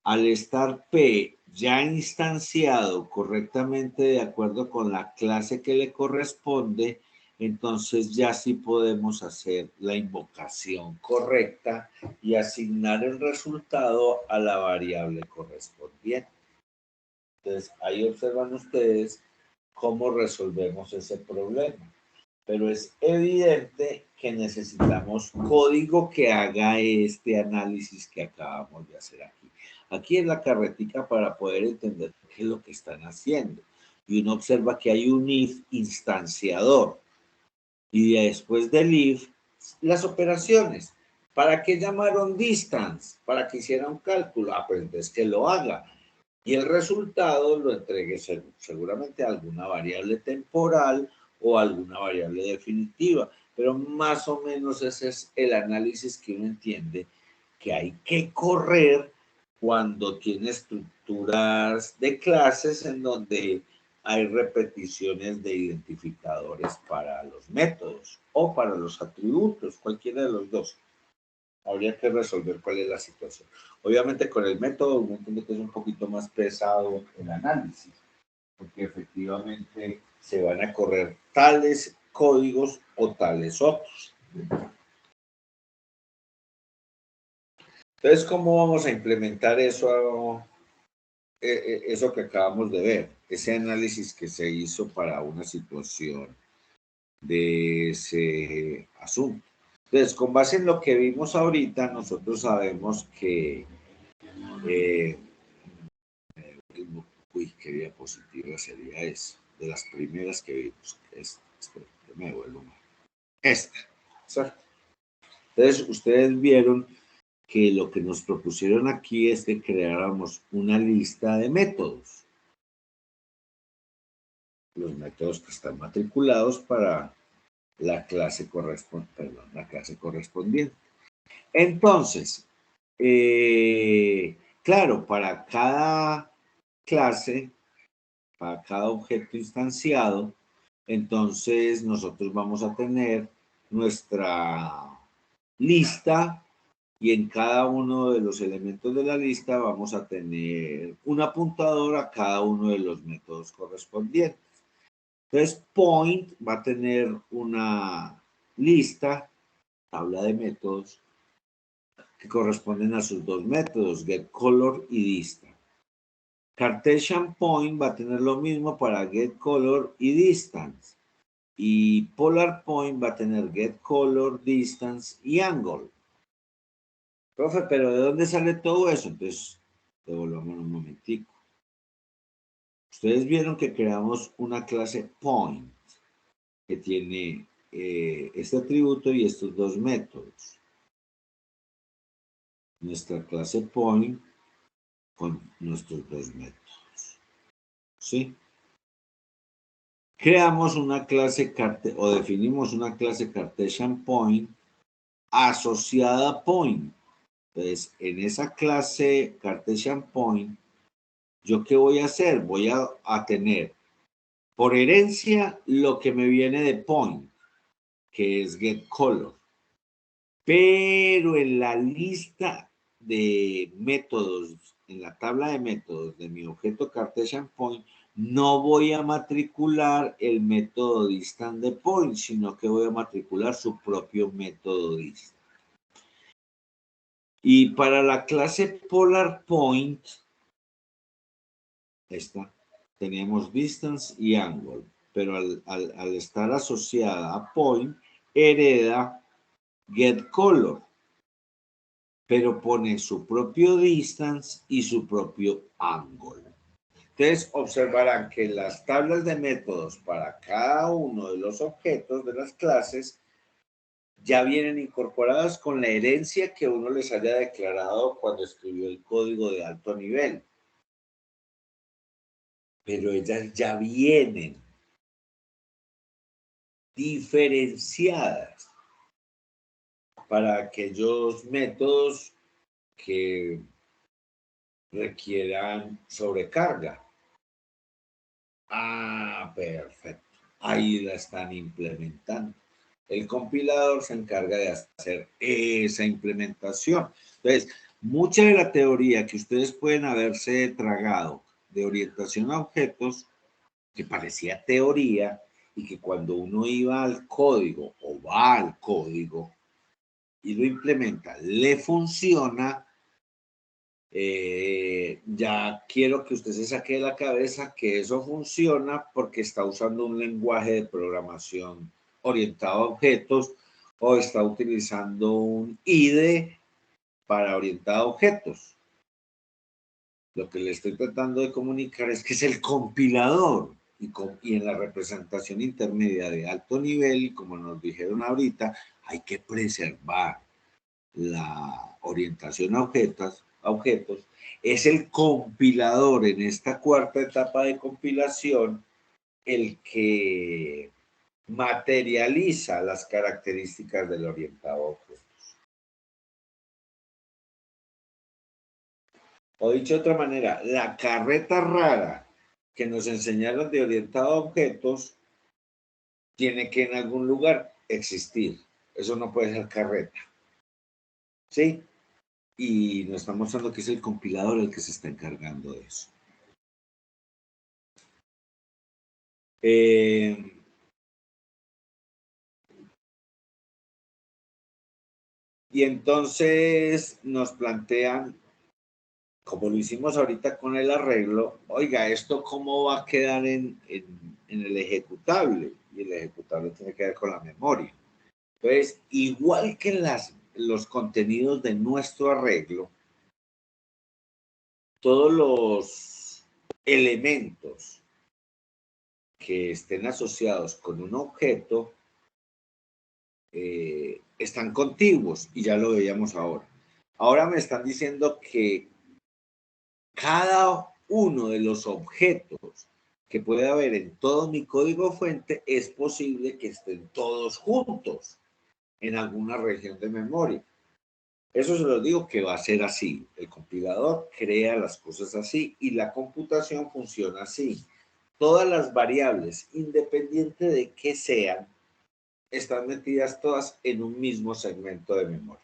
Al estar P ya instanciado correctamente de acuerdo con la clase que le corresponde, entonces ya sí podemos hacer la invocación correcta y asignar el resultado a la variable correspondiente. Entonces, ahí observan ustedes cómo resolvemos ese problema. Pero es evidente que necesitamos código que haga este análisis que acabamos de hacer aquí. Aquí es la carretica para poder entender qué es lo que están haciendo. Y uno observa que hay un if instanciador. Y después del if, las operaciones. ¿Para qué llamaron distance? Para que hiciera un cálculo. Ah, pues entonces que lo haga. Y el resultado lo entregue seguramente a alguna variable temporal o alguna variable definitiva. Pero más o menos ese es el análisis que uno entiende que hay que correr cuando tiene estructuras de clases en donde hay repeticiones de identificadores para los métodos o para los atributos, cualquiera de los dos. Habría que resolver cuál es la situación. Obviamente con el método uno entiende que es un poquito más pesado el análisis, porque efectivamente se van a correr tales códigos o tales otros. Entonces, ¿cómo vamos a implementar eso, eso que acabamos de ver? Ese análisis que se hizo para una situación de ese asunto. Entonces, con base en lo que vimos ahorita, nosotros sabemos que uy, qué diapositiva sería esa, de las primeras que vimos. Espera, me vuelvo mal. Esta, ¿cierto? Entonces, ustedes vieron que lo que nos propusieron aquí es que creáramos una lista de métodos. Los métodos que están matriculados para la clase correspondiente. Entonces, claro, para cada clase, para cada objeto instanciado, entonces nosotros vamos a tener nuestra lista y en cada uno de los elementos de la lista vamos a tener un apuntador a cada uno de los métodos correspondientes. Entonces, point va a tener una lista, tabla de métodos, que corresponden a sus dos métodos, getColor y distance. Cartesian point va a tener lo mismo para getColor y distance. Y Polar point va a tener getColor, distance y angle. Profe, pero ¿de dónde sale todo eso? Entonces, devolvamos un momentico. Ustedes vieron que creamos una clase point que tiene este atributo y estos dos métodos. Nuestra clase point con nuestros dos métodos. ¿Sí? Creamos una clase o definimos una clase Cartesian point asociada a point. Entonces, en esa clase Cartesian point, ¿yo qué voy a hacer? Voy a tener por herencia lo que me viene de point, que es getColor. Pero en la lista de métodos, en la tabla de métodos de mi objeto Cartesian point, no voy a matricular el método distant de point, sino que voy a matricular su propio método distant. Y para la clase polar point, esta, teníamos distance y angle, pero al estar asociada a point, hereda get color, pero pone su propio distance y su propio angle. Entonces observarán que las tablas de métodos para cada uno de los objetos de las clases ya vienen incorporadas con la herencia que uno les haya declarado cuando escribió el código de alto nivel. Pero ellas ya vienen diferenciadas para aquellos métodos que requieran sobrecarga. Ah, perfecto. Ahí la están implementando. El compilador se encarga de hacer esa implementación. Entonces, mucha de la teoría que ustedes pueden haberse tragado de orientación a objetos, que parecía teoría, y que cuando uno iba al código o va al código y lo implementa, le funciona, ya quiero que usted se saque de la cabeza que eso funciona porque está usando un lenguaje de programación orientado a objetos o está utilizando un IDE para orientar a objetos. Lo que le estoy tratando de comunicar es que es el compilador y en la representación intermedia de alto nivel, como nos dijeron ahorita, hay que preservar la orientación a objetos, es el compilador en esta cuarta etapa de compilación el que materializa las características del orientado a objetos. O dicho de otra manera, la carreta rara que nos enseñaron de orientado a objetos tiene que en algún lugar existir. Eso no puede ser carreta. ¿Sí? Y nos está mostrando que es el compilador el que se está encargando de eso. Y entonces nos plantean, como lo hicimos ahorita con el arreglo, oiga, ¿esto cómo va a quedar en el ejecutable? Y el ejecutable tiene que ver con la memoria. Entonces, igual que los contenidos de nuestro arreglo, todos los elementos que estén asociados con un objeto están contiguos y ya lo veíamos ahora. Ahora me están diciendo que cada uno de los objetos que puede haber en todo mi código fuente es posible que estén todos juntos en alguna región de memoria. Eso se lo digo que va a ser así. El compilador crea las cosas así y la computación funciona así. Todas las variables, independiente de qué sean, están metidas todas en un mismo segmento de memoria.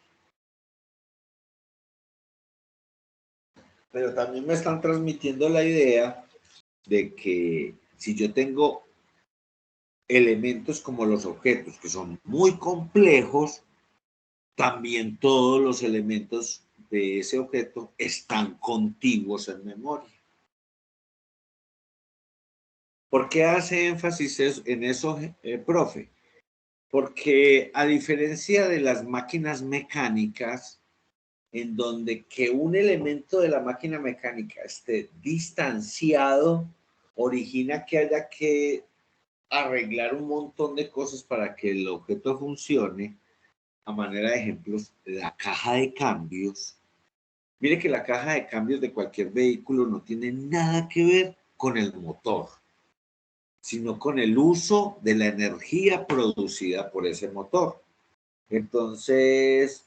Pero también me están transmitiendo la idea de que si yo tengo elementos como los objetos, que son muy complejos, también todos los elementos de ese objeto están contiguos en memoria. ¿Por qué hace énfasis en eso, profe? Porque a diferencia de las máquinas mecánicas, en donde que un elemento de la máquina mecánica esté distanciado, origina que haya que arreglar un montón de cosas para que el objeto funcione. A manera de ejemplos, la caja de cambios. Mire que la caja de cambios de cualquier vehículo no tiene nada que ver con el motor, sino con el uso de la energía producida por ese motor. Entonces,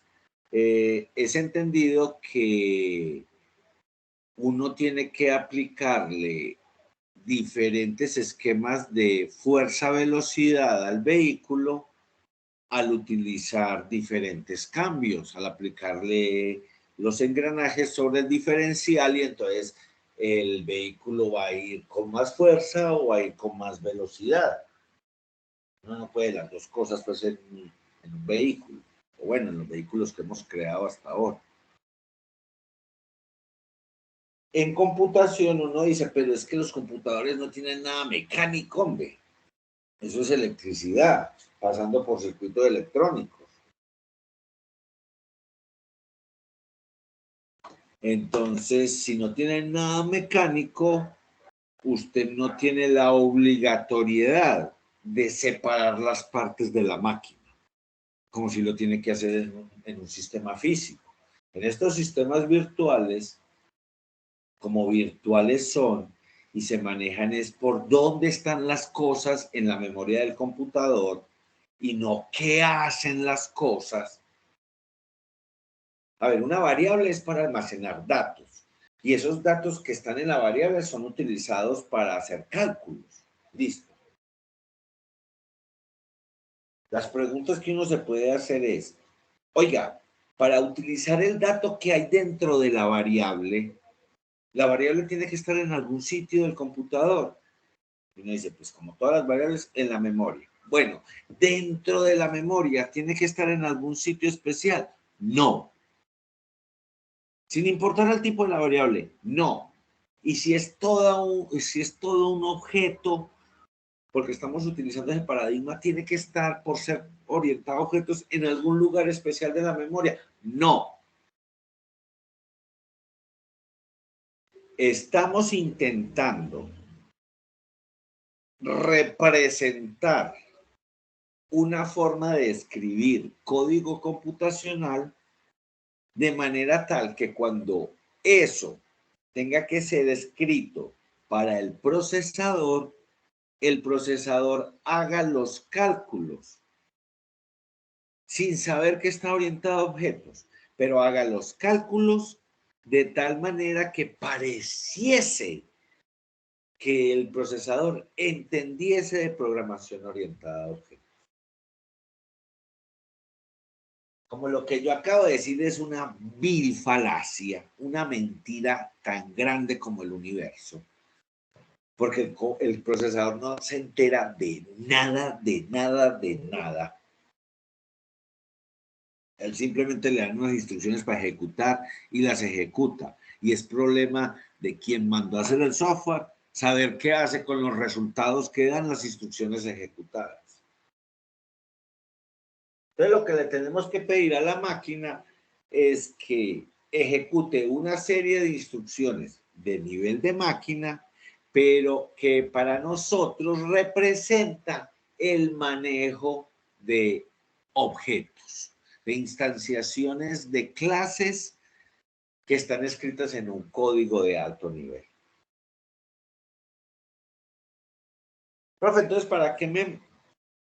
es entendido que uno tiene que aplicarle diferentes esquemas de fuerza-velocidad al vehículo al utilizar diferentes cambios, al aplicarle los engranajes sobre el diferencial y entonces el vehículo va a ir con más fuerza o va a ir con más velocidad. Uno no puede las dos cosas pues en un vehículo, o bueno, en los vehículos que hemos creado hasta ahora. En computación uno dice, pero es que los computadores no tienen nada mecánico, hombre. Eso es electricidad, pasando por circuitos electrónicos. Entonces, si no tienen nada mecánico, usted no tiene la obligatoriedad de separar las partes de la máquina, como si lo tiene que hacer en un sistema físico. En estos sistemas virtuales, como virtuales son y se manejan es por dónde están las cosas en la memoria del computador y no qué hacen las cosas. A ver, una variable es para almacenar datos y esos datos que están en la variable son utilizados para hacer cálculos. Listo. Las preguntas que uno se puede hacer es, oiga, para utilizar el dato que hay dentro de la variable tiene que estar en algún sitio del computador. Y uno dice, pues como todas las variables, en la memoria. Bueno, dentro de la memoria, ¿tiene que estar en algún sitio especial? No. Sin importar el tipo de la variable, no. Y si es todo un objeto, porque estamos utilizando ese paradigma, tiene que estar, por ser orientado a objetos, en algún lugar especial de la memoria. No. Estamos intentando representar una forma de escribir código computacional de manera tal que cuando eso tenga que ser escrito para el procesador haga los cálculos sin saber que está orientado a objetos, pero haga los cálculos de tal manera que pareciese que el procesador entendiese de programación orientada a objetos. Como lo que yo acabo de decir es una vil falacia, una mentira tan grande como el universo, porque el procesador no se entera de nada, de nada, de nada. Él simplemente le dan unas instrucciones para ejecutar y las ejecuta. Y es problema de quien mandó a hacer el software saber qué hace con los resultados que dan las instrucciones ejecutadas. Entonces, lo que le tenemos que pedir a la máquina es que ejecute una serie de instrucciones de nivel de máquina, pero que para nosotros representa el manejo de objetos, de instanciaciones de clases que están escritas en un código de alto nivel. Profe, entonces, ¿para qué me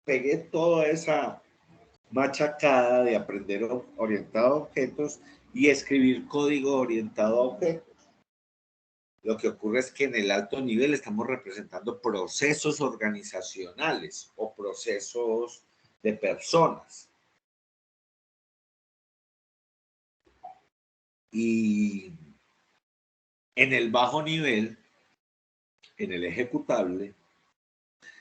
pegué toda esa machacada de aprender orientado a objetos y escribir código orientado a objetos? Lo que ocurre es que en el alto nivel estamos representando procesos organizacionales o procesos de personas. Y en el bajo nivel, en el ejecutable,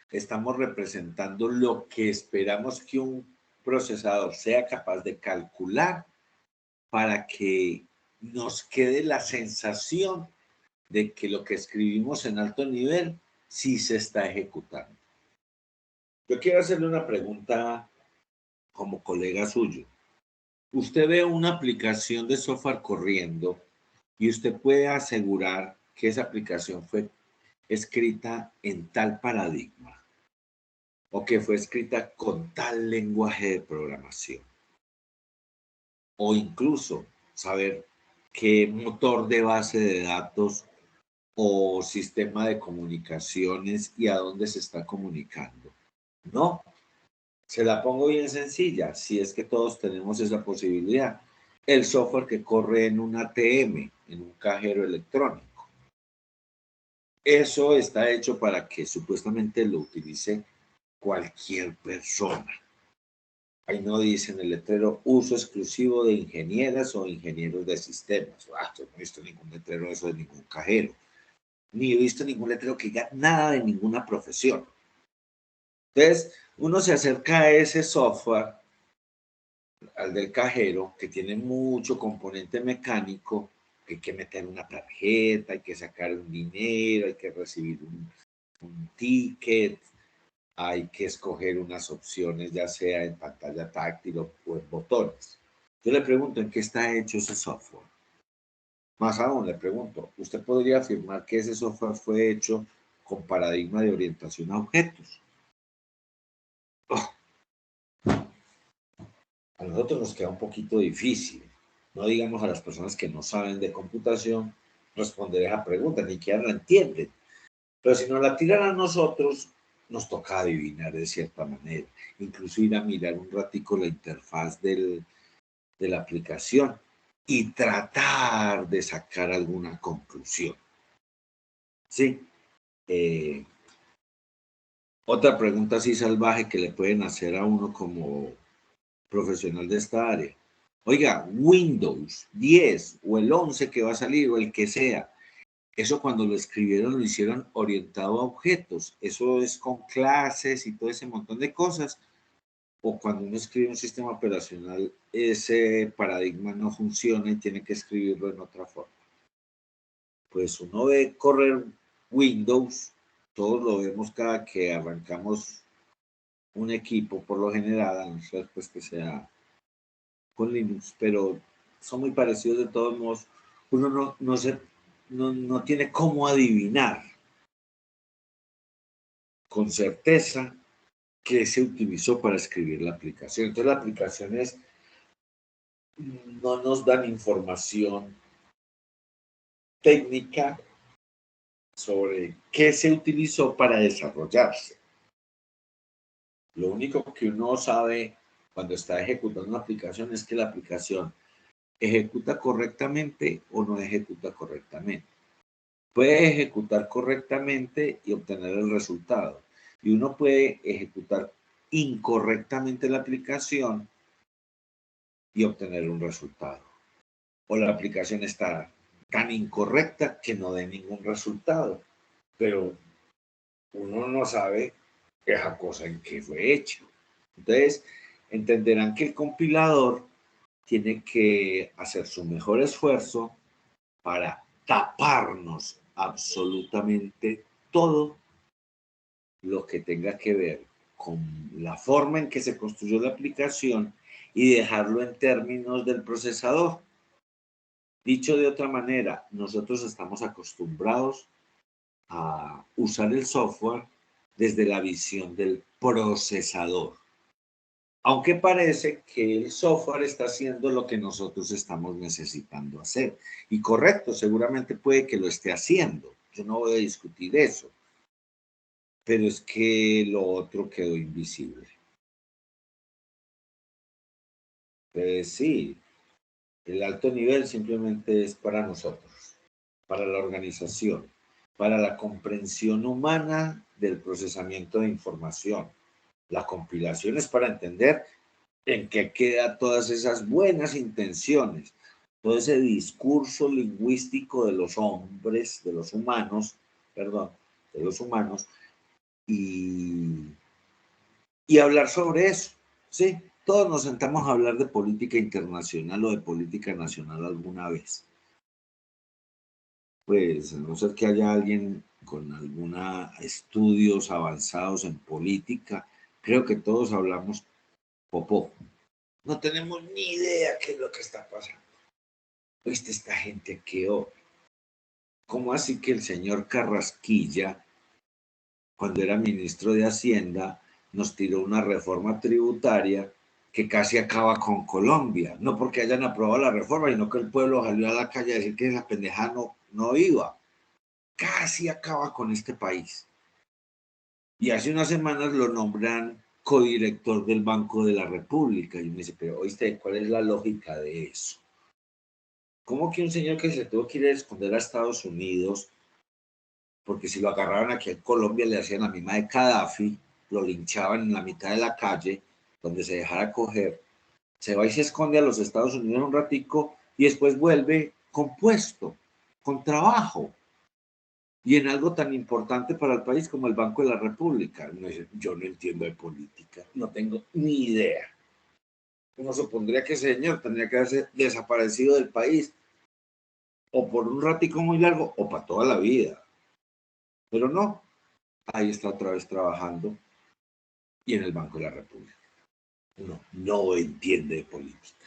estamos representando lo que esperamos que un procesador sea capaz de calcular para que nos quede la sensación de que lo que escribimos en alto nivel sí se está ejecutando. Yo quiero hacerle una pregunta como colega suyo. Usted ve una aplicación de software corriendo y usted puede asegurar que esa aplicación fue escrita en tal paradigma o que fue escrita con tal lenguaje de programación. O incluso saber qué motor de base de datos o sistema de comunicaciones y a dónde se está comunicando. No, se la pongo bien sencilla, si es que todos tenemos esa posibilidad. El software que corre en un ATM, en un cajero electrónico. Eso está hecho para que supuestamente lo utilice cualquier persona. Ahí no dice en el letrero uso exclusivo de ingenieras o ingenieros de sistemas. Yo no he visto ningún letrero de eso de ningún cajero. ni he visto ningún letrero que diga nada de ninguna profesión. Entonces, uno se acerca a ese software, al del cajero, que tiene mucho componente mecánico, que hay que meter una tarjeta, hay que sacar un dinero, hay que recibir un ticket, hay que escoger unas opciones, ya sea en pantalla táctil o en botones. Yo le pregunto, ¿en qué está hecho ese software? Más aún, le pregunto, ¿usted podría afirmar que ese software fue hecho con paradigma de orientación a objetos? Oh, a nosotros nos queda un poquito difícil. No digamos a las personas que no saben de computación responder esa pregunta, ni siquiera la entienden. Pero si nos la tiran a nosotros, nos toca adivinar de cierta manera. Incluso ir a mirar un ratico la interfaz de la aplicación y tratar de sacar alguna conclusión. ¿Sí? Otra pregunta así salvaje que le pueden hacer a uno como profesional de esta área. Oiga, Windows 10 o el 11 que va a salir o el que sea, eso cuando lo escribieron lo hicieron orientado a objetos. Eso es con clases y todo ese montón de cosas. O cuando uno escribe un sistema operacional, ese paradigma no funciona y tiene que escribirlo en otra forma. Pues uno ve correr Windows, todos lo vemos cada que arrancamos un equipo, por lo general, a no ser pues que sea con Linux, pero son muy parecidos de todos modos. Uno no tiene cómo adivinar con certeza qué se utilizó para escribir la aplicación. Entonces, las aplicaciones no nos dan información técnica sobre qué se utilizó para desarrollarse. Lo único que uno sabe cuando está ejecutando una aplicación es que la aplicación ejecuta correctamente o no ejecuta correctamente. Puede ejecutar correctamente y obtener el resultado. Y uno puede ejecutar incorrectamente la aplicación y obtener un resultado. O la aplicación está tan incorrecta que no dé ningún resultado. Pero uno no sabe esa cosa en qué fue hecha. Entonces, entenderán que el compilador tiene que hacer su mejor esfuerzo para taparnos absolutamente todo lo que tenga que ver con la forma en que se construyó la aplicación y dejarlo en términos del procesador. Dicho de otra manera, nosotros estamos acostumbrados a usar el software desde la visión del procesador. Aunque parece que el software está haciendo lo que nosotros estamos necesitando hacer. Y correcto, seguramente puede que lo esté haciendo. Yo no voy a discutir eso. Pero es que lo otro quedó invisible. Pues sí, el alto nivel simplemente es para nosotros, para la organización, para la comprensión humana del procesamiento de información. La compilación es para entender en qué quedan todas esas buenas intenciones, todo ese discurso lingüístico de los hombres, de los humanos, perdón, de los humanos, y hablar sobre eso, ¿sí? Todos nos sentamos a hablar de política internacional o de política nacional alguna vez. Pues, a no ser que haya alguien con algunos estudios avanzados en política, creo que todos hablamos popó. No tenemos ni idea qué es lo que está pasando. ¿Viste esta gente que ¿Cómo así que el señor Carrasquilla, cuando era ministro de Hacienda, nos tiró una reforma tributaria que casi acaba con Colombia? No porque hayan aprobado la reforma, sino que el pueblo salió a la calle a decir que esa pendeja no iba. Casi acaba con este país. Y hace unas semanas lo nombran codirector del Banco de la República. Y me dice, pero oíste, ¿cuál es la lógica de eso? ¿Cómo que un señor que se tuvo que ir a esconder a Estados Unidos, porque si lo agarraban aquí en Colombia le hacían la misma de Gaddafi, lo linchaban en la mitad de la calle, donde se dejara coger, se va y se esconde a los Estados Unidos un ratico y después vuelve con puesto, con trabajo? y en algo tan importante para el país como el Banco de la República. Yo no entiendo de política, no tengo ni idea. Uno supondría que ese señor tendría que haberse desaparecido del país, o por un ratico muy largo, o para toda la vida. Pero no, ahí está otra vez trabajando, y en el Banco de la República. Uno no entiende de política.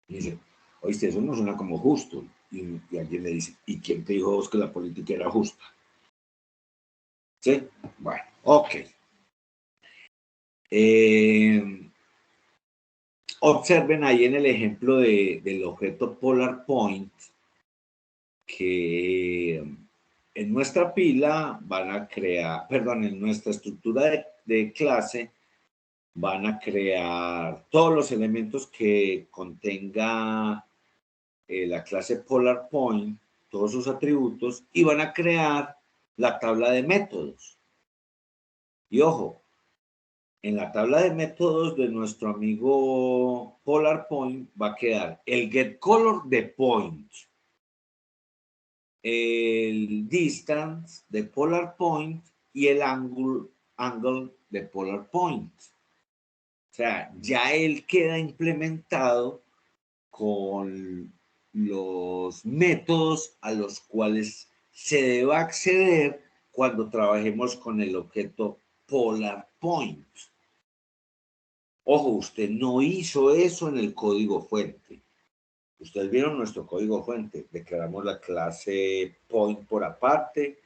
Y dice, oíste, eso no suena como justo. Y alguien le dice, ¿y quién te dijo vos que la política era justa? ¿Sí? Bueno, ok. Observen ahí en el ejemplo del objeto Polar Point que en nuestra pila van a crear, perdón, en nuestra estructura de clase van a crear todos los elementos que contenga la clase Polar Point, todos sus atributos, y van a crear la tabla de métodos. Y ojo, en la tabla de métodos de nuestro amigo Polar Point va a quedar el getColor de point, el distance de Polar Point y el angle de Polar Point. O sea, ya él queda implementado con los métodos a los cuales se debe acceder cuando trabajemos con el objeto Polar Point. Ojo, usted no hizo eso en el código fuente. Ustedes vieron nuestro código fuente. Declaramos la clase point por aparte,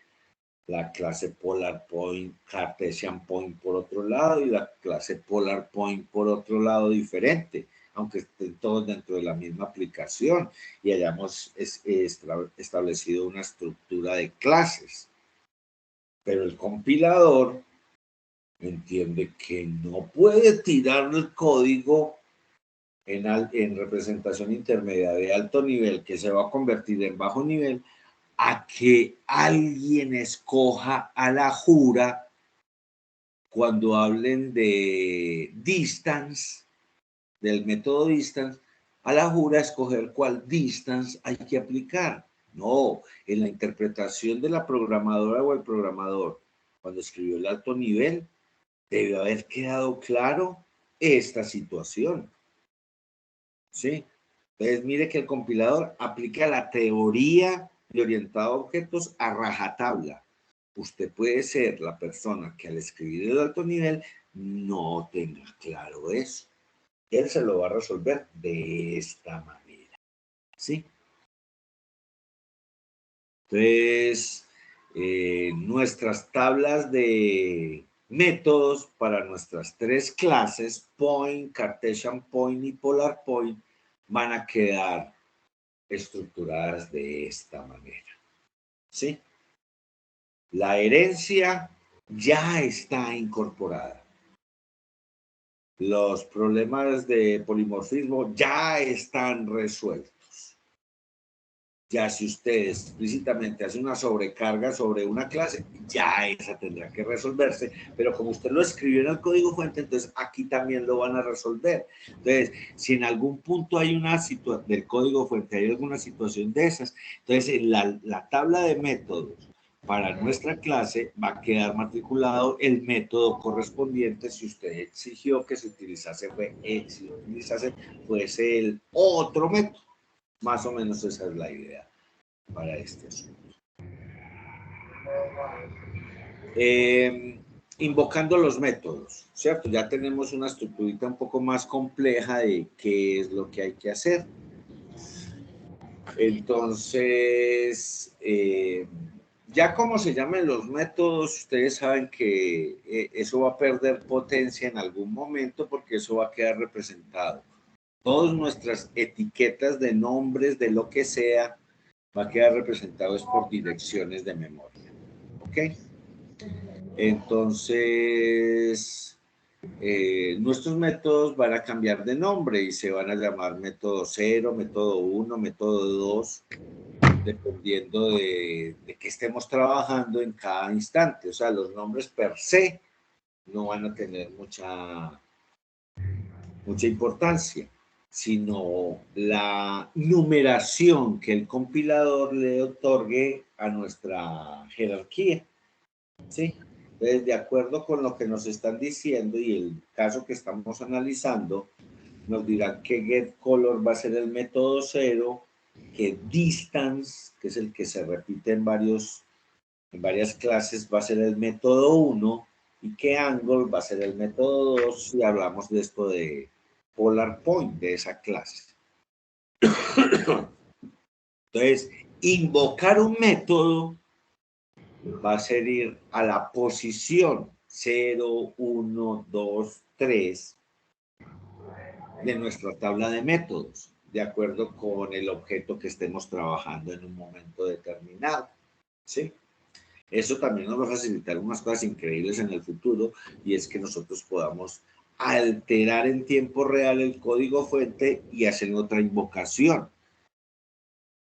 la clase Polar Point, Cartesian Point por otro lado y la clase Polar Point por otro lado diferente, aunque estén todos dentro de la misma aplicación y hayamos establecido una estructura de clases. Pero el compilador entiende que no puede tirar el código en representación intermedia de alto nivel que se va a convertir en bajo nivel a que alguien escoja a la jura cuando hablen de distance, del método distance, a la jura escoger cuál distance hay que aplicar. No, en la interpretación de la programadora o el programador, cuando escribió el alto nivel, debe haber quedado claro esta situación. ¿Sí? Entonces, mire que el compilador aplica la teoría de orientado a objetos a rajatabla. Usted puede ser la persona que al escribir el alto nivel no tenga claro eso. Él se lo va a resolver de esta manera. ¿Sí? Entonces, nuestras tablas de métodos para nuestras tres clases, Point, Cartesian Point y Polar Point, van a quedar estructuradas de esta manera. ¿Sí? La herencia ya está incorporada. Los problemas de polimorfismo ya están resueltos. Ya si usted explícitamente hace una sobrecarga sobre una clase, ya esa tendrá que resolverse, pero como usted lo escribió en el código fuente, entonces aquí también lo van a resolver. Entonces, si en algún punto hay una situación del código fuente, hay alguna situación de esas, entonces en la tabla de métodos para nuestra clase va a quedar matriculado el método correspondiente si usted exigió que se utilizase, fuese el otro método. Más o menos esa es la idea para este asunto. Invocando los métodos, ¿cierto? Ya tenemos una estructurita un poco más compleja de qué es lo que hay que hacer. Entonces, ya como se llamen los métodos, ustedes saben que eso va a perder potencia en algún momento porque eso va a quedar representado. Todas nuestras etiquetas de nombres, de lo que sea, va a quedar representado es por direcciones de memoria. ¿Ok? Entonces, nuestros métodos van a cambiar de nombre y se van a llamar método 0, método 1, método 2, dependiendo de qué estemos trabajando en cada instante. O sea, los nombres per se no van a tener mucha importancia. sino la numeración que el compilador le otorgue a nuestra jerarquía, ¿sí? Entonces, de acuerdo con lo que nos están diciendo y el caso que estamos analizando, nos dirán que getColor va a ser el método 0, que distance, que es el que se repite en varias clases, va a ser el método 1, y que angle va a ser el método 2, si hablamos de esto de polar point, de esa clase. Entonces, invocar un método va a ser ir a la posición 0, 1, 2, 3 de nuestra tabla de métodos, de acuerdo con el objeto que estemos trabajando en un momento determinado, ¿sí? Eso también nos va a facilitar unas cosas increíbles en el futuro, y es que nosotros podamos alterar en tiempo real el código fuente y hacer otra invocación.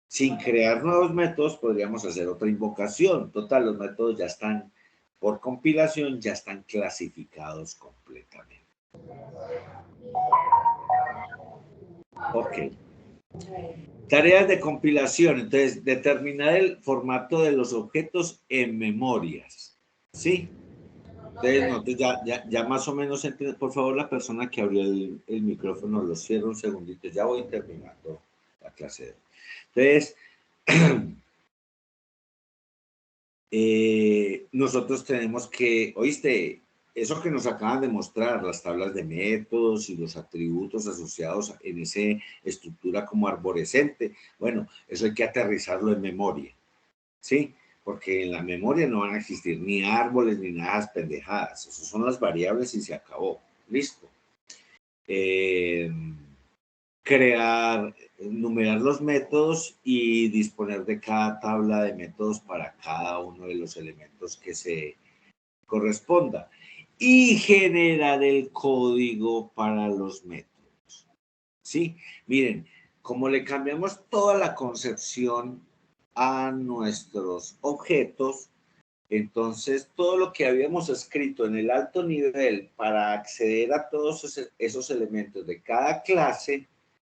Sin crear nuevos métodos, podríamos hacer otra invocación. Total, los métodos ya están, por compilación, ya están clasificados completamente. Ok. Tareas de compilación. Entonces, determinar el formato de los objetos en memorias. ¿Sí? Entonces, nosotros ya más o menos entienden. Por favor, la persona que abrió el micrófono, lo cierra un segundito. Ya voy terminando la clase. Entonces, nosotros tenemos que, oíste, eso que nos acaban de mostrar, las tablas de métodos y los atributos asociados en esa estructura como arborescente, bueno, eso hay que aterrizarlo en memoria, ¿sí? Porque en la memoria no van a existir ni árboles ni nada pendejadas, esas son las variables y se acabó, listo. Crear, numerar los métodos y disponer de cada tabla de métodos para cada uno de los elementos que se corresponda, y generar el código para los métodos. ¿Sí? Miren, como le cambiamos toda la concepción a nuestros objetos, entonces todo lo que habíamos escrito en el alto nivel para acceder a todos esos elementos de cada clase,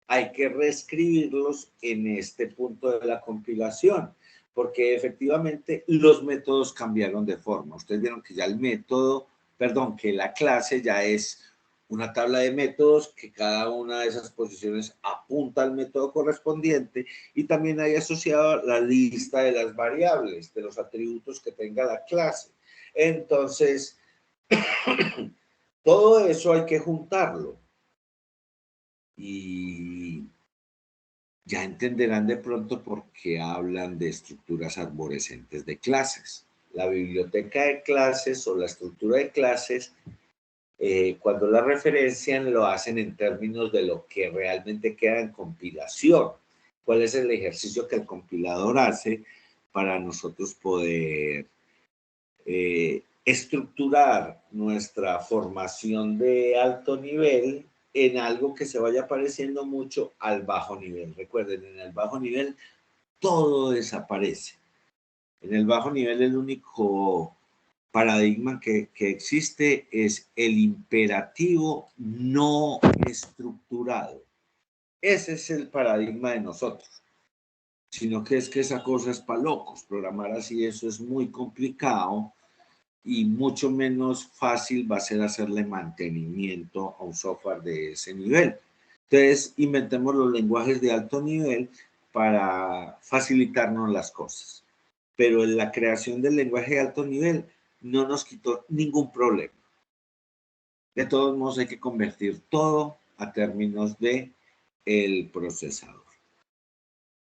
hay que reescribirlos en este punto de la compilación, porque efectivamente los métodos cambiaron de forma. Ustedes vieron que ya el método, perdón, que la clase ya es una tabla de métodos, que cada una de esas posiciones apunta al método correspondiente, y también hay asociado la lista de las variables, de los atributos que tenga la clase. Entonces, todo eso hay que juntarlo. Y ya entenderán de pronto por qué hablan de estructuras arborescentes de clases. La biblioteca de clases o la estructura de clases, cuando la referencian, lo hacen en términos de lo que realmente queda en compilación. ¿Cuál es el ejercicio que el compilador hace para nosotros poder estructurar nuestra formación de alto nivel en algo que se vaya pareciendo mucho al bajo nivel? Recuerden, en el bajo nivel todo desaparece. En el bajo nivel el único paradigma que existe es el imperativo no estructurado. Ese es el paradigma de nosotros. Sino que es que esa cosa es para locos. Programar así, eso es muy complicado, y mucho menos fácil va a ser hacerle mantenimiento a un software de ese nivel. Entonces, inventemos los lenguajes de alto nivel para facilitarnos las cosas. Pero en la creación del lenguaje de alto nivel no nos quitó ningún problema. De todos modos, hay que convertir todo a términos de el procesador.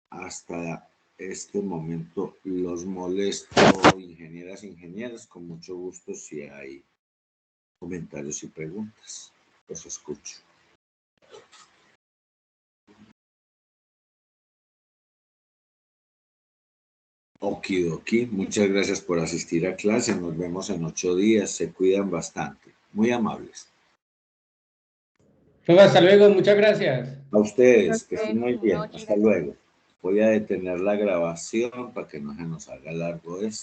Hasta este momento los molesto, ingenieras e ingenieros, con mucho gusto si hay comentarios y preguntas. Los escucho. Okidoki, muchas gracias por asistir a clase. Nos vemos en 8 días. Se cuidan bastante. Muy amables. Hasta luego, muchas gracias. A ustedes, que estén muy bien. Hasta luego. Voy a detener la grabación para que no se nos haga largo esto.